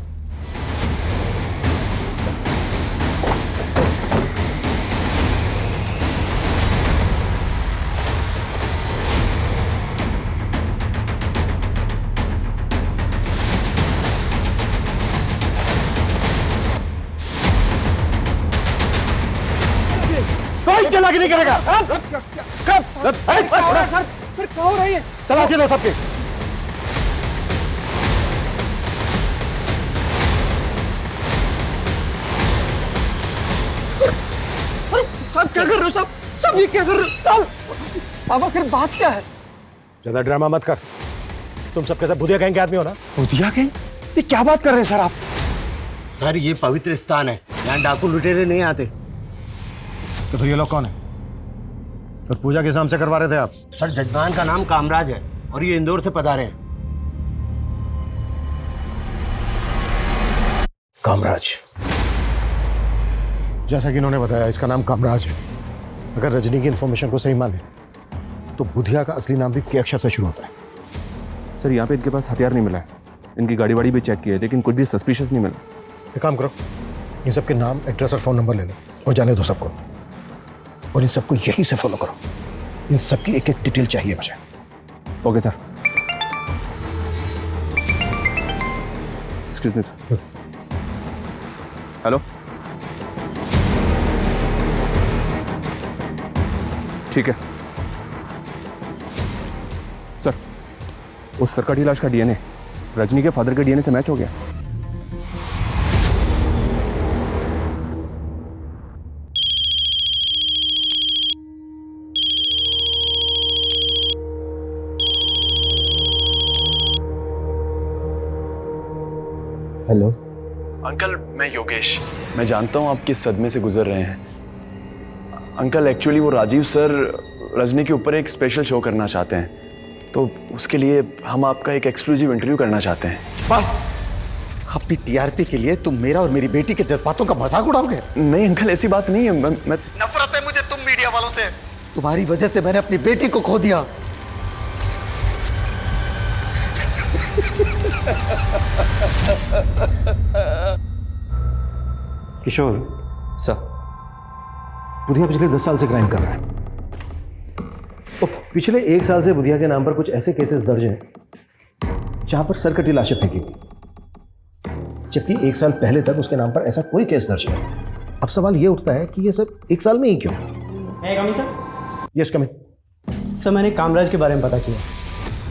H: कोई चला के नहीं करेगा।
U: सर क्या हो रही है?
H: तलाशी लो सबके।
U: साहब क्या कर रहे हो साहब? साहब ये क्या कर रहे हो साहब? साहब आखिर बात क्या है?
R: ज्यादा ड्रामा मत कर। तुम सबके सब बुधिया गैंग के आदमी हो ना?
U: बुधिया गैंग? ये क्या बात कर रहे हैं सर आप?
R: सर ये पवित्र स्थान है, यहाँ डाकू लुटेरे नहीं आते। तो फिर ये लोग कौन है? और पूजा किस नाम से करवा रहे थे आप?
E: सर जजमान का नाम कामराज है और ये इंदौर से पधारे हैं।
R: कामराज, जैसा कि इन्होंने बताया इसका नाम कामराज है। अगर रजनी की इंफॉर्मेशन को सही माने तो बुधिया का असली नाम भी के अक्षर से शुरू होता है।
T: सर यहाँ पे इनके पास हथियार नहीं मिला है, इनकी गाड़ी वाड़ी भी चेक की है लेकिन कुछ भी सस्पिशियस नहीं मिला।
R: एक काम करो, इन सबके नाम, एड्रेस और फ़ोन नंबर ले लो और जाने दो सबको, और इन सबको यहीं से फॉलो करो। इन सबकी एक एक डिटेल चाहिए मुझे।
T: Okay sir. Excuse me sir. Hello, ठीक है सर। उस सरकटी लाश का डीएनए रजनी के फादर के डीएनए से मैच हो गया।
P: हेलो
S: अंकल, मैं योगेश। मैं जानता हूँ आप किस सदमे से गुजर रहे हैं। अंकल एक्चुअली वो राजीव सर रजनी के ऊपर एक स्पेशल शो करना चाहते हैं, तो उसके लिए हम आपका एक एक्सक्लूसिव इंटरव्यू करना चाहते हैं।
R: बस अपनी टीआरपी के लिए तुम मेरा और मेरी बेटी के जज्बातों का मजाक उड़ाओगे?
S: नहीं अंकल, ऐसी बात नहीं है। मैं
R: नफरत है मुझे तुम मीडिया वालों से। तुम्हारी वजह से मैंने अपनी बेटी को खो दिया। किशोर
T: सर,
R: बुधिया पिछले 10 साल से क्राइम कर रहा है। तो पिछले 1 साल से बुधिया के नाम पर कुछ ऐसे केसेस दर्ज हैं जहां पर सरकटी लाशें फेंकी हुई, जबकि 1 साल पहले तक उसके नाम पर ऐसा कोई केस दर्ज नहीं। अब सवाल ये उठता है कि ये सब 1 साल में ही क्यों?
V: Coming sir.
R: Yes coming.
V: Sir मैंने कामराज के बारे में पता किया,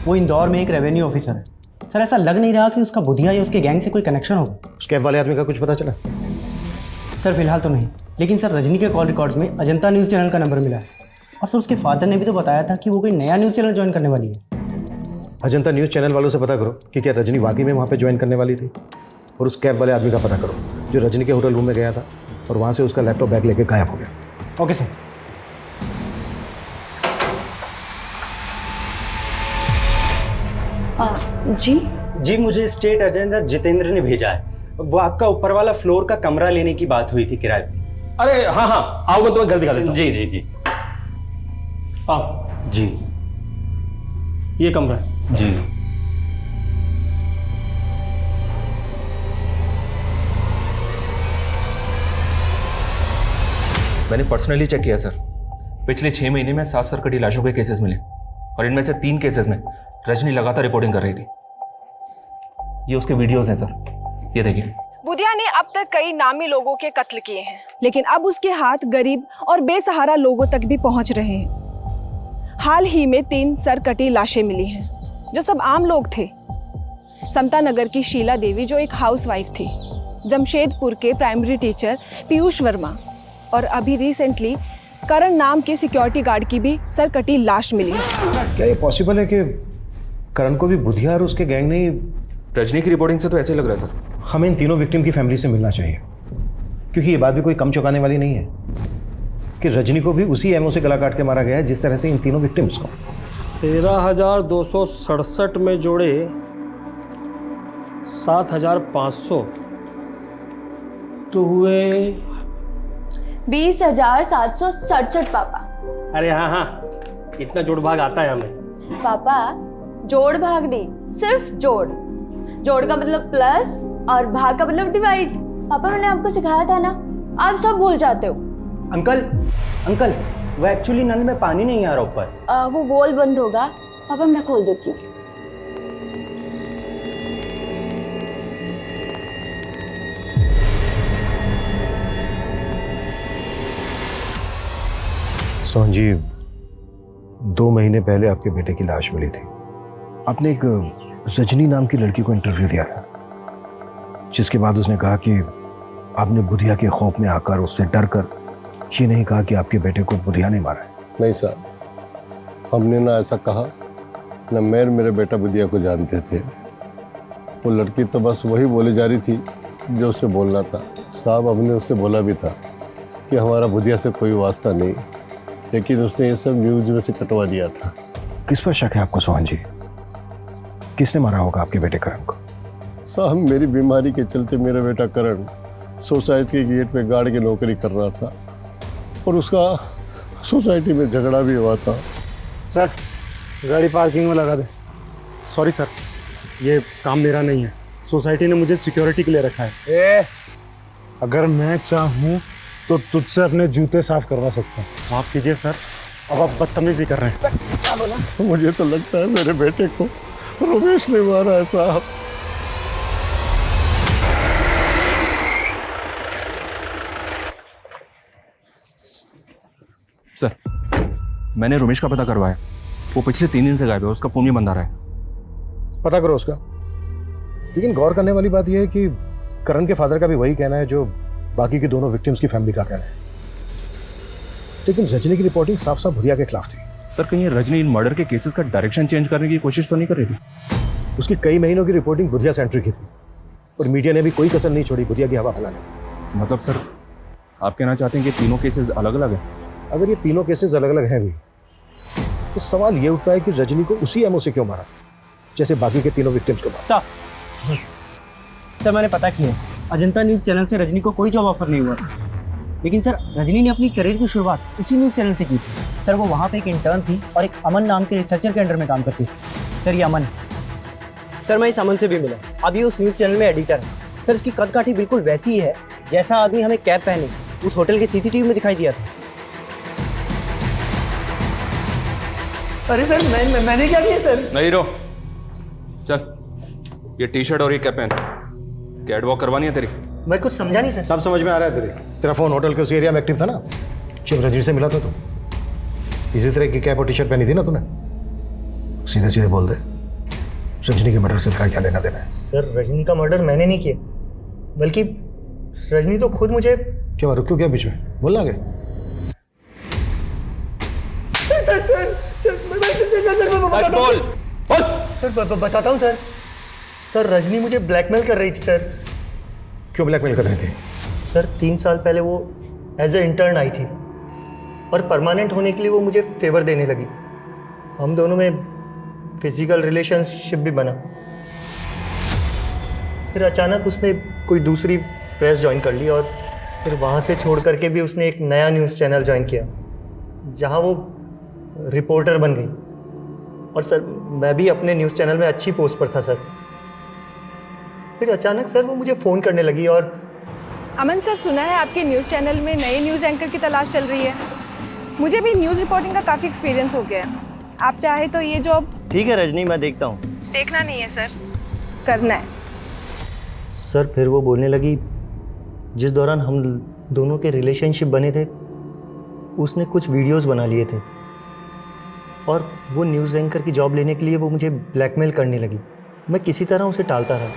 V: वो इंदौर में एक रेवेन्यू ऑफिसर है। सर ऐसा लग नहीं रहा कि उसका बुधिया या उसके गैंग से कोई कनेक्शन होगा।
R: उस कैब वाले आदमी का कुछ पता चला?
V: सर फिलहाल तो नहीं, लेकिन सर रजनी के कॉल रिकॉर्ड्स में अजंता न्यूज़ चैनल का नंबर मिला है। और सर उसके फादर ने भी तो बताया था कि वो कोई नया न्यूज़ चैनल ज्वाइन करने वाली है।
R: अजंता न्यूज़ चैनल वालों से पता करो कि क्या रजनी वाकई में वहाँ पे ज्वाइन करने वाली थी, और उस कैब वाले आदमी का पता करो जो रजनी के होटल रूम में गया था और वहाँ से उसका लैपटॉप बैग लेके गायब हो गया।
V: Okay sir. जी मुझे स्टेट एजेंट जितेंद्र ने भेजा है। वो आपका ऊपर वाला फ्लोर का कमरा लेने की बात हुई थी किराए पे।
R: अरे हाँ हाँ, आओ मैं तुम्हें घर दिखा देता हूं।
V: जी जी जी। आप
S: जी,
V: ये कमरा है।
S: जी
T: मैंने पर्सनली चेक किया सर। पिछले 6 महीने में 7 सरकटी लाशों के केसेस मिले और इनमें से 3 केसेस में रजनी लगातार रिपोर्टिंग कर रही थी। ये उसके वीडियोस हैं सर, ये देखिए।
A: बुधिया ने अब तक कई नामी लोगों के कत्ल किए हैं, लेकिन अब उसके हाथ गरीब और बेसहारा लोगों तक भी पहुंच रहे हैं। हाल ही में 3 सरकटी लाशें मिली हैं, जो सब आम लोग थे। समता नगर की शीला देवी, जो एक हाउसवाइफ थी, जमशेदपुर के प्राइमरी टीचर पीयूष वर्मा, और अभी रिसेंटली करण नाम के सिक्योरिटी गार्ड की भी सरकटी लाश मिली है।
R: क्या ये पॉसिबल है कि करण को भी बुधिया और उसके गैंग ने?
T: रजनी की रिपोर्टिंग से तो ऐसे ही लग रहा है सर।
R: हमें इन तीनों विक्टिम की फैमिली से मिलना चाहिए, क्योंकि ये बात भी कोई कम चौंकाने वाली नहीं है कि रजनी को भी उसी एमओ से गला काट के मारा गया है जिस तरह से इन तीनों विक्टिम्स को।
H: 13,267 में जोड़े 7,500 तो हुए
F: 20,767 पापा।
G: अरे हाँ हाँ, इतना जोड़ भाग आता है हमें।
F: पापा जोड़ भाग नहीं, सिर्फ जोड़। जोड़ का मतलब प्लस और भाग का मतलब डिवाइड। पापा मैंने आपको सिखाया था ना, आप सब भूल जाते हो।
U: अंकल अंकल, वो एक्चुअली नल में पानी नहीं आ रहा ऊपर।
F: वो वॉल बंद होगा, पापा मैं खोल देती हूँ।
R: सोहन जी, 2 महीने पहले आपके बेटे की लाश मिली थी। आपने एक रजनी नाम की लड़की को इंटरव्यू दिया था, जिसके बाद उसने कहा कि आपने बुधिया के खौफ में आकर, उससे डर कर ये नहीं कहा कि आपके बेटे को बुधिया ने मारा है।
L: नहीं साहब, हमने ना ऐसा कहा, न मैं मेरे बेटा बुधिया को जानते थे। वो लड़की तो बस वही बोली जा रही थी जो उसे बोलना था। साहब, हमने उससे बोला भी था कि हमारा बुधिया से कोई वास्ता नहीं, लेकिन उसने ये सब न्यूज में से कटवा दिया था।
R: किस पर शक है आपको सोहन जी? किसने मारा होगा आपके बेटे करण को?
L: साहब, मेरी बीमारी के चलते मेरा बेटा करण सोसाइटी के गेट पे गार्ड की नौकरी कर रहा था और उसका सोसाइटी में झगड़ा भी हुआ था।
V: सर, गाड़ी पार्किंग में लगा दे। सॉरी सर, ये काम मेरा नहीं है। सोसाइटी ने मुझे सिक्योरिटी के लिए रखा है। अगर मैं चाहूँ तो तुझसे अपने जूते साफ करवा सकता हूँ। माफ़ कीजिए सर, अब आप बदतमीजी कर रहे हैं।
L: मुझे तो लगता है मेरे बेटे को रमेश ने मारा है साहब।
T: सर, मैंने रमेश का पता करवाया। वो पिछले 3 दिन से गायब है, उसका फोन भी बंद आ रहा है।
R: पता करो उसका। लेकिन गौर करने वाली बात यह है कि करण के फादर का भी वही कहना है जो बाकी के दोनों विक्टिम्स की फैमिली का कहना है। लेकिन रजनी की रिपोर्टिंग साफ साफ बुधिया के खिलाफ थी।
T: सर, कहीं रजनी इन मर्डर के केसेस का डायरेक्शन चेंज करने की कोशिश तो नहीं कर रही थी?
R: उसकी कई महीनों की रिपोर्टिंग बुधिया सेंटर की थी और मीडिया ने भी कोई कसर नहीं छोड़ी बुधिया की हवा फैलाने।
T: मतलब सर, आप कहना चाहते हैं कि तीनों केसेस अलग अलग हैं?
R: अगर ये तीनों केसेस अलग अलग हैं भी, तो सवाल ये उठता है कि रजनी को उसी एमओ से क्यों मारा जैसे बाकी के तीनों विक्टिम्स को मारा।
U: सर, मैंने पता किया, अजंता न्यूज़ चैनल से रजनी को कोई जॉब ऑफर नहीं हुआ था। लेकिन सर, रजनी ने अपनी करियर की शुरुआत उसी न्यूज़ चैनल से की थी। सर, वो वहाँ पे एक इंटर्न थी और एक अमन नाम के रिसर्चर के अंडर में काम करती थी। सर, ये अमन, सर मैं इस अमन से भी मिला। अब ये उस न्यूज़ चैनल में एडिटर है। सर, इसकी कद काठी बिल्कुल वैसी ही है जैसा आदमी हमें कैप पहने उस होटल के सीसीटीवी में दिखाई दिया था।
V: अरे सर, मैंने क्या किया सर?
T: नहीं रो, चल ये टी-शर्ट और ये कैप पहन। कैट वॉक करवानी है तेरी?
V: मैं कुछ समझा नहीं सर।
R: सब समझ में आ रहा है तेरा फोन होटल के उस एरिया में एक्टिव था ना जब रजनी से मिला था। तो इसी तरह की कैप और टी-शर्ट पहनी थी ना तूने? सीधे सीधे बोल दे, रजनी के मर्डर से तेरा क्या लेना देना है?
V: सर, रजनी का मर्डर मैंने नहीं किया, बल्कि रजनी तो खुद मुझे।
R: क्यों रुक क्यों गया बीच में? बोलना आगे।
V: सर, बताता हूँ सर। सर, रजनी मुझे ब्लैकमेल कर रही थी सर।
R: क्यों ब्लैकमेल कर रही थी?
V: सर, 3 साल पहले वो एज ए इंटर्न आई थी और परमानेंट होने के लिए वो मुझे फेवर देने लगी। हम दोनों में फिजिकल रिलेशनशिप भी बना। फिर अचानक उसने कोई दूसरी प्रेस ज्वाइन कर ली और फिर वहाँ से छोड़ करके भी उसने एक नया न्यूज़ चैनल ज्वाइन किया जहाँ वो रिपोर्टर बन गई। और सर, मैं भी अपने न्यूज़ चैनल में अच्छी पोस्ट पर था सर। फिर अचानक सर वो मुझे फ़ोन करने लगी और
Q: अमन सर, सुना है आपके न्यूज़ चैनल में नए न्यूज़ एंकर की तलाश चल रही है। मुझे भी न्यूज़ रिपोर्टिंग का काफ़ी एक्सपीरियंस हो गया है। आप चाहे तो ये जॉब।
V: ठीक है रजनी, मैं देखता हूँ।
Q: देखना नहीं है सर, करना है।
V: सर, फिर वो बोलने लगी जिस दौरान हम दोनों के रिलेशनशिप बने थे उसने कुछ वीडियोस बना लिए थे और वो न्यूज़ एंकर की जॉब लेने के लिए वो मुझे ब्लैकमेल करने लगी। मैं किसी तरह उसे टालता रहा,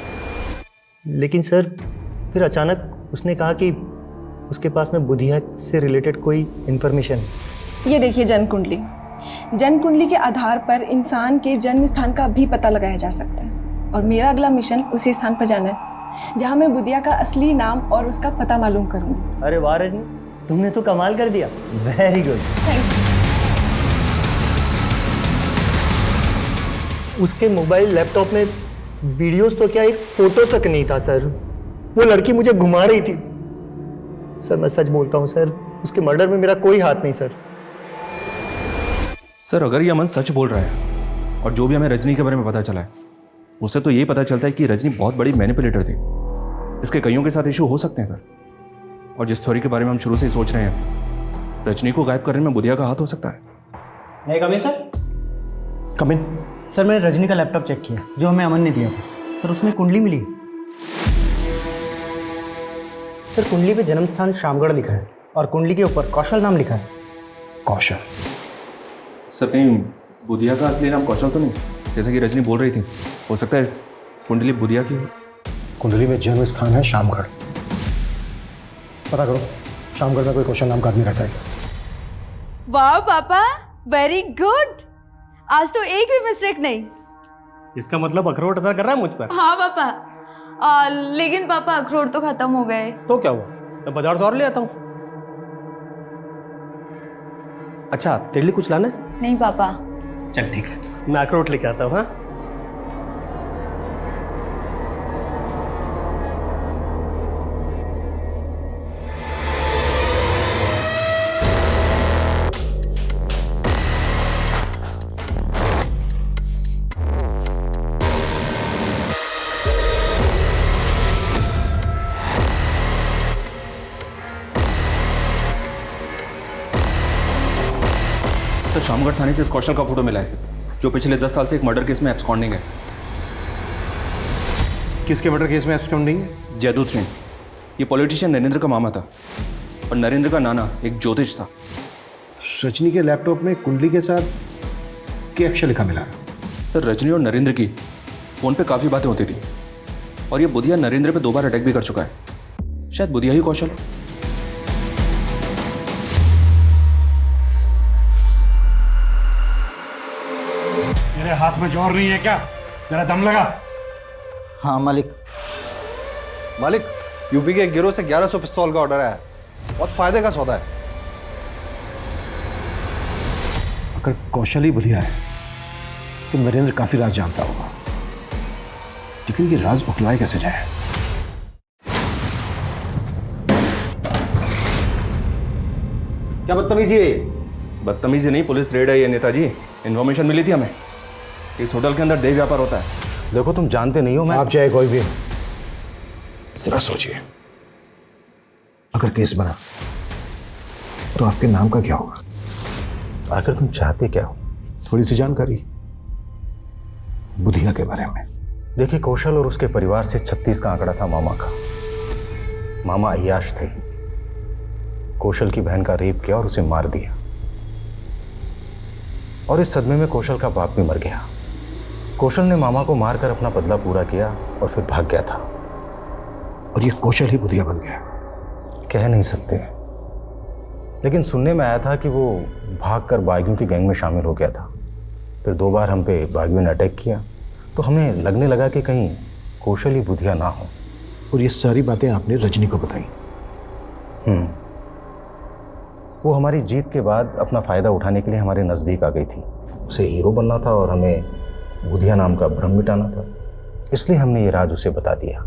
V: लेकिन सर फिर अचानक उसने कहा कि उसके पास में बुधिया से रिलेटेड कोई इन्फॉर्मेशन है।
Q: ये देखिए जन्म कुंडली। जन्म कुंडली के आधार पर इंसान के जन्म स्थान का भी पता लगाया जा सकता है और मेरा अगला मिशन उसी स्थान पर जाना है जहाँ मैं बुधिया का असली नाम और उसका पता मालूम करूँगी।
V: अरे वाह रजनी, तुमने तो कमाल कर दिया। Very good.
Q: Thank you.
V: उसके मोबाइल लैपटॉप में वीडियोस तो क्या, एक फोटो तक नहीं था सर। वो लड़की मुझे घुमा रही थी। सर, मैं सच बोलता हूँ सर, उसके मर्डर में मेरा कोई हाथ नहीं सर।
T: सर अगर ये अमन सच बोल रहा है और जो भी हमें रजनी के बारे में पता चला है उससे तो यही पता चलता है कि रजनी बहुत बड़ी मैनिपुलेटर थी। इसके कईयों के साथ इशू हो सकते हैं सर। और जिस थ्योरी के बारे में हम शुरू से ही सोच रहे हैं, रजनी को गायब करने में बुधिया का हाथ हो सकता है।
U: नहीं कमिन सर।
W: कमिन
U: सर मैंने रजनी का लैपटॉप चेक किया जो हमें अमन ने दिया था। सर उसमें कुंडली मिली। सर कुंडली पे जन्म स्थान शामगढ़ लिखा है और कुंडली के ऊपर कौशल नाम लिखा है।
T: कौशल? सर कहीं बुधिया का असली नाम कौशल तो नहीं, जैसा कि रजनी बोल रही थी? हो सकता है कुंडली बुधिया की हो।
R: कुंडली में जन्म स्थान है शामगढ़। पता करो शामगढ़ में कोई कौशल नाम का आदमी रहता है।
F: वाह पापा, वेरी गुड। आज तो एक भी मिस्टेक नहीं।
G: इसका मतलब अखरोट असर कर रहा है मुझ पर?
F: हाँ पापा। लेकिन पापा अखरोट तो खत्म हो गए।
G: तो क्या हुआ, मैं बाजार से और ले आता हूँ। अच्छा तेरे लिए कुछ लाना है?
F: नहीं पापा।
G: चल ठीक है, मैं अखरोट लेके आता हूँ। हाँ
T: सर शामगढ़ थाने से इस कौशल का फोटो मिला है जो पिछले 10 साल से एक मर्डर केस में एब्सकॉन्डिंग है।
W: किसके मर्डर केस में एब्सकॉन्डिंग है?
T: जयदूत सिंह। ये पॉलिटिशियन नरेंद्र का मामा था और नरेंद्र का नाना एक ज्योतिष था।
W: रजनी के लैपटॉप में कुंडली के साथ क्या अक्षर लिखा मिला?
T: सर रजनी और नरेंद्र की फोन पे काफ़ी बातें होती थी और ये बुधिया नरेंद्र पे 2 बार अटैक भी कर चुका है। शायद बुधिया ही कौशल।
H: मेरे हाथ में जोर नहीं है क्या? जरा दम लगा।
U: हाँ मालिक।
B: मालिक, यूपी के एक गिरोह से 1100 पिस्तौल का ऑर्डर आया। बहुत फायदे का सौदा है।
W: अगर कौशल ही बुधिया है तो नरेंद्र काफी राज जानता होगा, लेकिन ये राज उकलाए कैसे जाए?
T: क्या बदतमीजी है? बदतमीजी नहीं, पुलिस रेड है ये नेताजी। इन्फॉर्मेशन मिली थी हमें इस होटल के अंदर देह व्यापार होता है।
B: देखो तुम जानते नहीं हो, मैं
R: आप चाहे कोई भी जरा सोचिए, अगर केस बना तो आपके नाम का क्या होगा?
B: आखिर तुम चाहते क्या हो?
R: थोड़ी सी जानकारी बुधिया के बारे में।
B: देखिए, कौशल और उसके परिवार से 36 का आंकड़ा था मामा का। मामा अय्याश थे। कौशल की बहन का रेप किया और उसे मार दिया, और इस सदमे में कौशल का बाप भी मर गया। कौशल ने मामा को मारकर अपना बदला पूरा किया और फिर भाग गया था।
R: और ये कौशल ही बुधिया बन गया?
B: कह नहीं सकते, लेकिन सुनने में आया था कि वो भागकर बागियों की गैंग में शामिल हो गया था। फिर 2 बार हम पे बागियों ने अटैक किया, तो हमें लगने लगा कि कहीं कौशल ही बुधिया ना हो।
R: और ये सारी बातें आपने रजनी को बताई?
B: वो हमारी जीत के बाद अपना फ़ायदा उठाने के लिए हमारे नज़दीक आ गई थी। उसे हीरो बनना था और हमें बुधिया नाम का भ्रम मिटाना था, इसलिए हमने ये राज उसे बता दिया।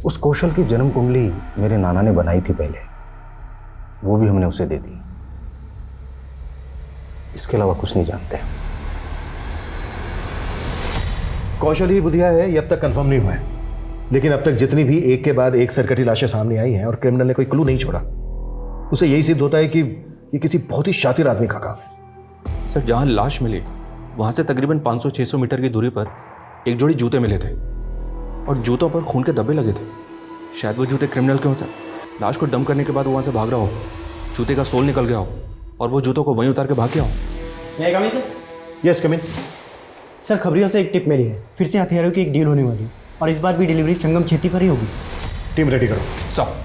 B: उस कौशल की जन्म कुंडली मेरे नाना ने बनाई थी पहले, वो भी हमने उसे दे दी। इसके अलावा कुछ नहीं जानते।
R: कौशल ही बुधिया है ये अब तक कंफर्म नहीं हुआ है, लेकिन अब तक जितनी भी एक के बाद एक सरकटी लाशें सामने आई हैं और क्रिमिनल ने कोई क्लू नहीं छोड़ा, उसे यही सिद्ध होता है कि ये किसी बहुत ही शातिर आदमी का काम है।
T: सर जहां लाश मिली वहां से तकरीबन 500-600 मीटर की दूरी पर एक जोड़ी जूते मिले थे और जूतों पर खून के धब्बे लगे थे। शायद वो जूते क्रिमिनल के हों सर। लाश को डंप करने के बाद वो वहां से भाग रहा हो, जूते का सोल निकल गया हो और वो जूतों को वहीं उतार के भाग गया हो।
R: Yes cumin.
U: सर खबरियों से एक टिप मिली है, फिर से हथियारों की एक डील होने वाली है और इस बार भी डिलीवरी संगम खेती पर ही होगी।
R: टीम रेडी करो।
T: सर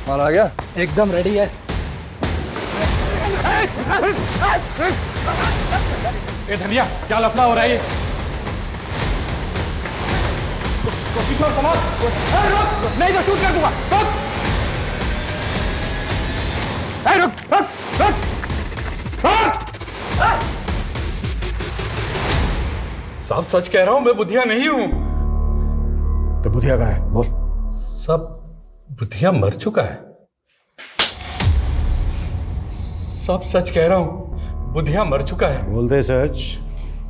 B: माल आ गया?
U: एकदम रेडी है।
K: ए धनिया, क्या लफड़ा हो रहा है ये? किशोर कमाल, नहीं तो शूट कर दूंगा। साहब सच कह रहा हूं, मैं बुधिया नहीं हूं।
R: तो बुधिया कहाँ है? बोल।
K: सब बुधिया मर चुका है। सब सच कह रहा हूं, बुधिया मर चुका है।
R: बोलते सच,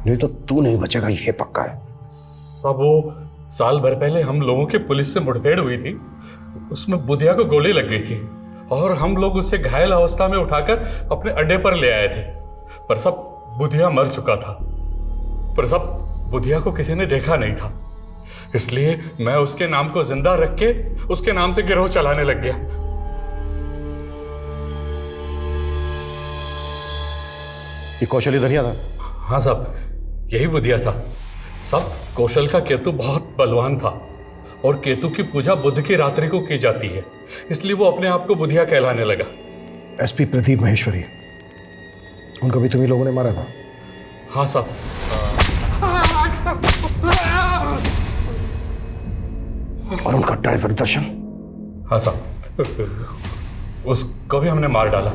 R: नहीं तो तू नहीं बचेगा, ये पक्का है।
K: सब वो साल भर पहले हम लोगों की पुलिस से मुठभेड़ हुई थी, उसमें बुधिया को गोली लग गई थी और हम लोग उसे घायल अवस्था में उठाकर अपने अड्डे पर ले आए थे। पर सब बुधिया मर चुका था। पर सब बुधिया को किसी ने देखा नहीं था, इसलिए मैं उसके नाम को जिंदा रख के उसके नाम से गिरोह चलाने लग गया।
R: ये कौशली धनिया था?
K: हाँ साहब, यही बुधिया था। साहब, कौशल का केतु बहुत बलवान था और केतु की पूजा बुध की रात्रि को की जाती है, इसलिए वो अपने आप को बुधिया कहलाने लगा।
R: एसपी प्रदीप महेश्वरी, उनको भी तुम्ही लोगों ने मारा था?
K: हाँ साहब।
R: और उनका ड्राइवर दर्शन?
K: हाँ साहब, उसको भी हमने मार डाला।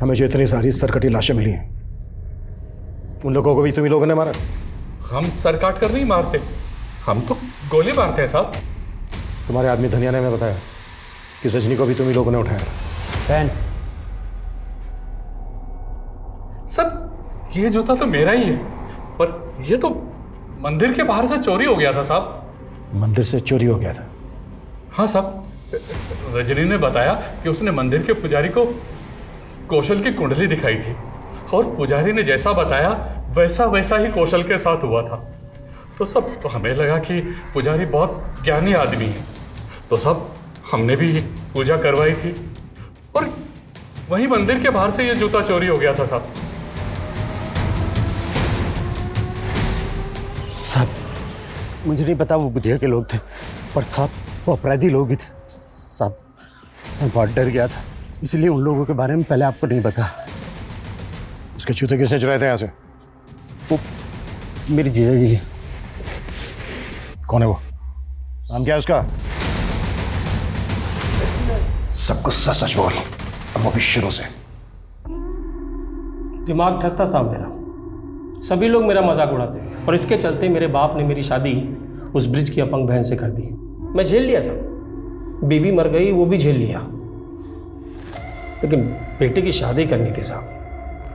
R: हमें जो इतनी सारी सरकटी लाशें मिली हैं, उन लोगों को भी तुम्ही लोगों ने मारा?
K: हम सर काट कर नहीं मारते, हम तो गोली मारते हैं साहब।
R: तुम्हारे आदमी धनिया ने हमें बताया कि रजनी को भी तुम्ही लोगों ने उठाया।
M: फैन
K: सब ये जूता तो मेरा ही है, पर ये तो मंदिर के बाहर से चोरी हो गया था साहब।
R: मंदिर से चोरी हो गया था?
K: हाँ साहब, रजनी ने बताया कि उसने मंदिर के पुजारी को कौशल की कुंडली दिखाई थी और पुजारी ने जैसा बताया वैसा वैसा ही कौशल के साथ हुआ था। तो सब हमें लगा कि पुजारी बहुत ज्ञानी आदमी है, तो सब हमने भी पूजा करवाई थी और वहीं मंदिर के बाहर से ये जूता चोरी हो गया था साहब।
V: साहब, मुझे नहीं पता वो बुधिया के लोग थे, पर साहब वो अपराधी लोग ही थे। साहब, मैं बहुत डर गया था, इसलिए उन लोगों के बारे में पहले आपको नहीं पता।
R: उसके जूते किसने चुराए थे यहाँ से?
V: वो मेरी जीजा जी है।
R: कौन है वो? नाम क्या है उसका? सब कुछ सच सच बोल, अब वो भी शुरू से।
G: दिमाग ठसता साहब मेरा, सभी लोग मेरा मजाक उड़ाते हैं और इसके चलते मेरे बाप ने मेरी शादी उस ब्रिज की अपंग बहन से कर दी। मैं झेल लिया साहब, बीवी मर गई वो भी झेल लिया, लेकिन बेटे की शादी करनी थी साहब।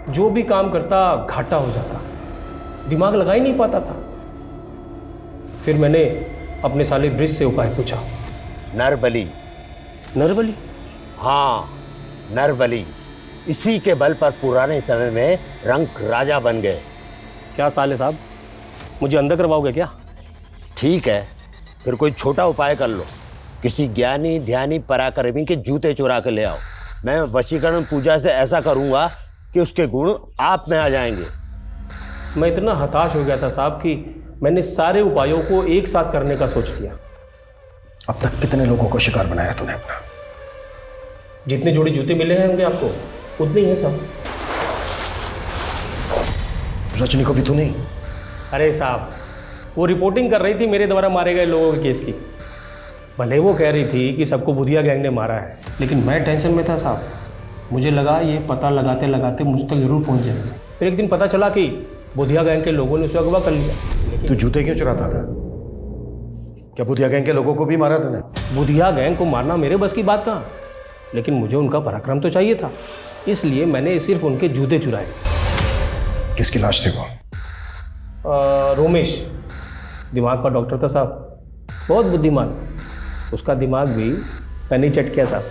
G: जो भी काम करता घाटा हो जाता, दिमाग लगा ही नहीं पाता था। फिर मैंने अपने साले ब्रिज से उपाय पूछा।
E: नरबली।
G: नरबली?
E: हाँ, नरबली। इसी के बल पर पुराने समय में रंक राजा बन गए।
G: क्या साले साहब, मुझे अंदर करवाओगे क्या?
E: ठीक है, फिर कोई छोटा उपाय कर लो। किसी ज्ञानी ध्यानी पराक्रमी के जूते चुरा के ले आओ। मैं वशीकरण पूजा से ऐसा करूंगा कि उसके गुण आप में आ जाएंगे।
G: मैं इतना हताश हो गया था साहब कि मैंने सारे उपायों को एक साथ करने का सोच लिया।
R: अब तक कितने लोगों को शिकार बनाया तूने अपना?
G: जितने जोड़ी जूते मिले हैं होंगे आपको, उतने ही हैं सब।
R: रजनी को भी तू नहीं?
G: अरे साहब, वो रिपोर्टिंग कर रही थी मेरे द्वारा मारे गए लोगों के केस की। भले वो कह रही थी कि सबको बुधिया गैंग ने मारा है, लेकिन मैं टेंशन में था साहब। मुझे लगा ये पता लगाते लगाते मुझ तक जरूर पहुंच जाएंगे। फिर एक दिन पता चला कि बुधिया गैंग के लोगों ने उसे अगवा कर लिया।
R: तू जूते क्यों चुराता था? क्या बुधिया गैंग के लोगों को भी मारा तूने?
G: बुधिया गैंग को मारना मेरे बस की बात कहाँ, लेकिन मुझे उनका पराक्रम तो चाहिए था, इसलिए मैंने सिर्फ उनके जूते चुराए।
R: किसकी लाश थी वो?
G: रोमेश, दिमाग का डॉक्टर था साहब, बहुत बुद्धिमान। उसका दिमाग भी मैंने चट किया साहब।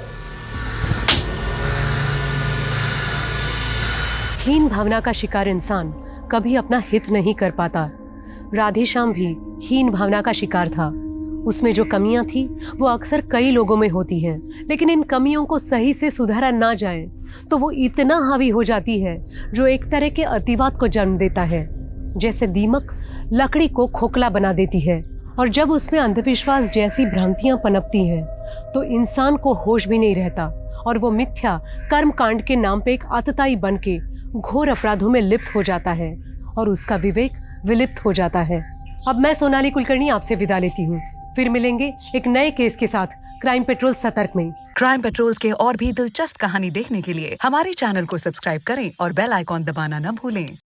D: हीन भावना का शिकार इंसान कभी अपना हित नहीं कर पाता। राधेश्याम भी हीन भावना का शिकार था। उसमें जो कमियां थी वो अक्सर कई लोगों में होती हैं, लेकिन इन कमियों को सही से सुधारा ना जाए तो वो इतना हावी हो जाती है जो एक तरह के अतिवाद को जन्म देता है। जैसे दीमक लकड़ी को खोखला बना देती है, और जब उसमें अंधविश्वास जैसी भ्रांतियां पनपती हैं तो इंसान को होश भी नहीं रहता और वो मिथ्या कर्म कांड के नाम पे एक आतताई बन के घोर अपराधों में लिप्त हो जाता है और उसका विवेक विलिप्त हो जाता है। अब मैं सोनाली कुलकर्णी आपसे विदा लेती हूँ। फिर मिलेंगे एक नए केस के साथ क्राइम पेट्रोल सतर्क में।
C: क्राइम पेट्रोल के और भी दिलचस्प कहानी देखने के लिए हमारे चैनल को सब्सक्राइब करें और बेल आइकॉन दबाना न भूलें।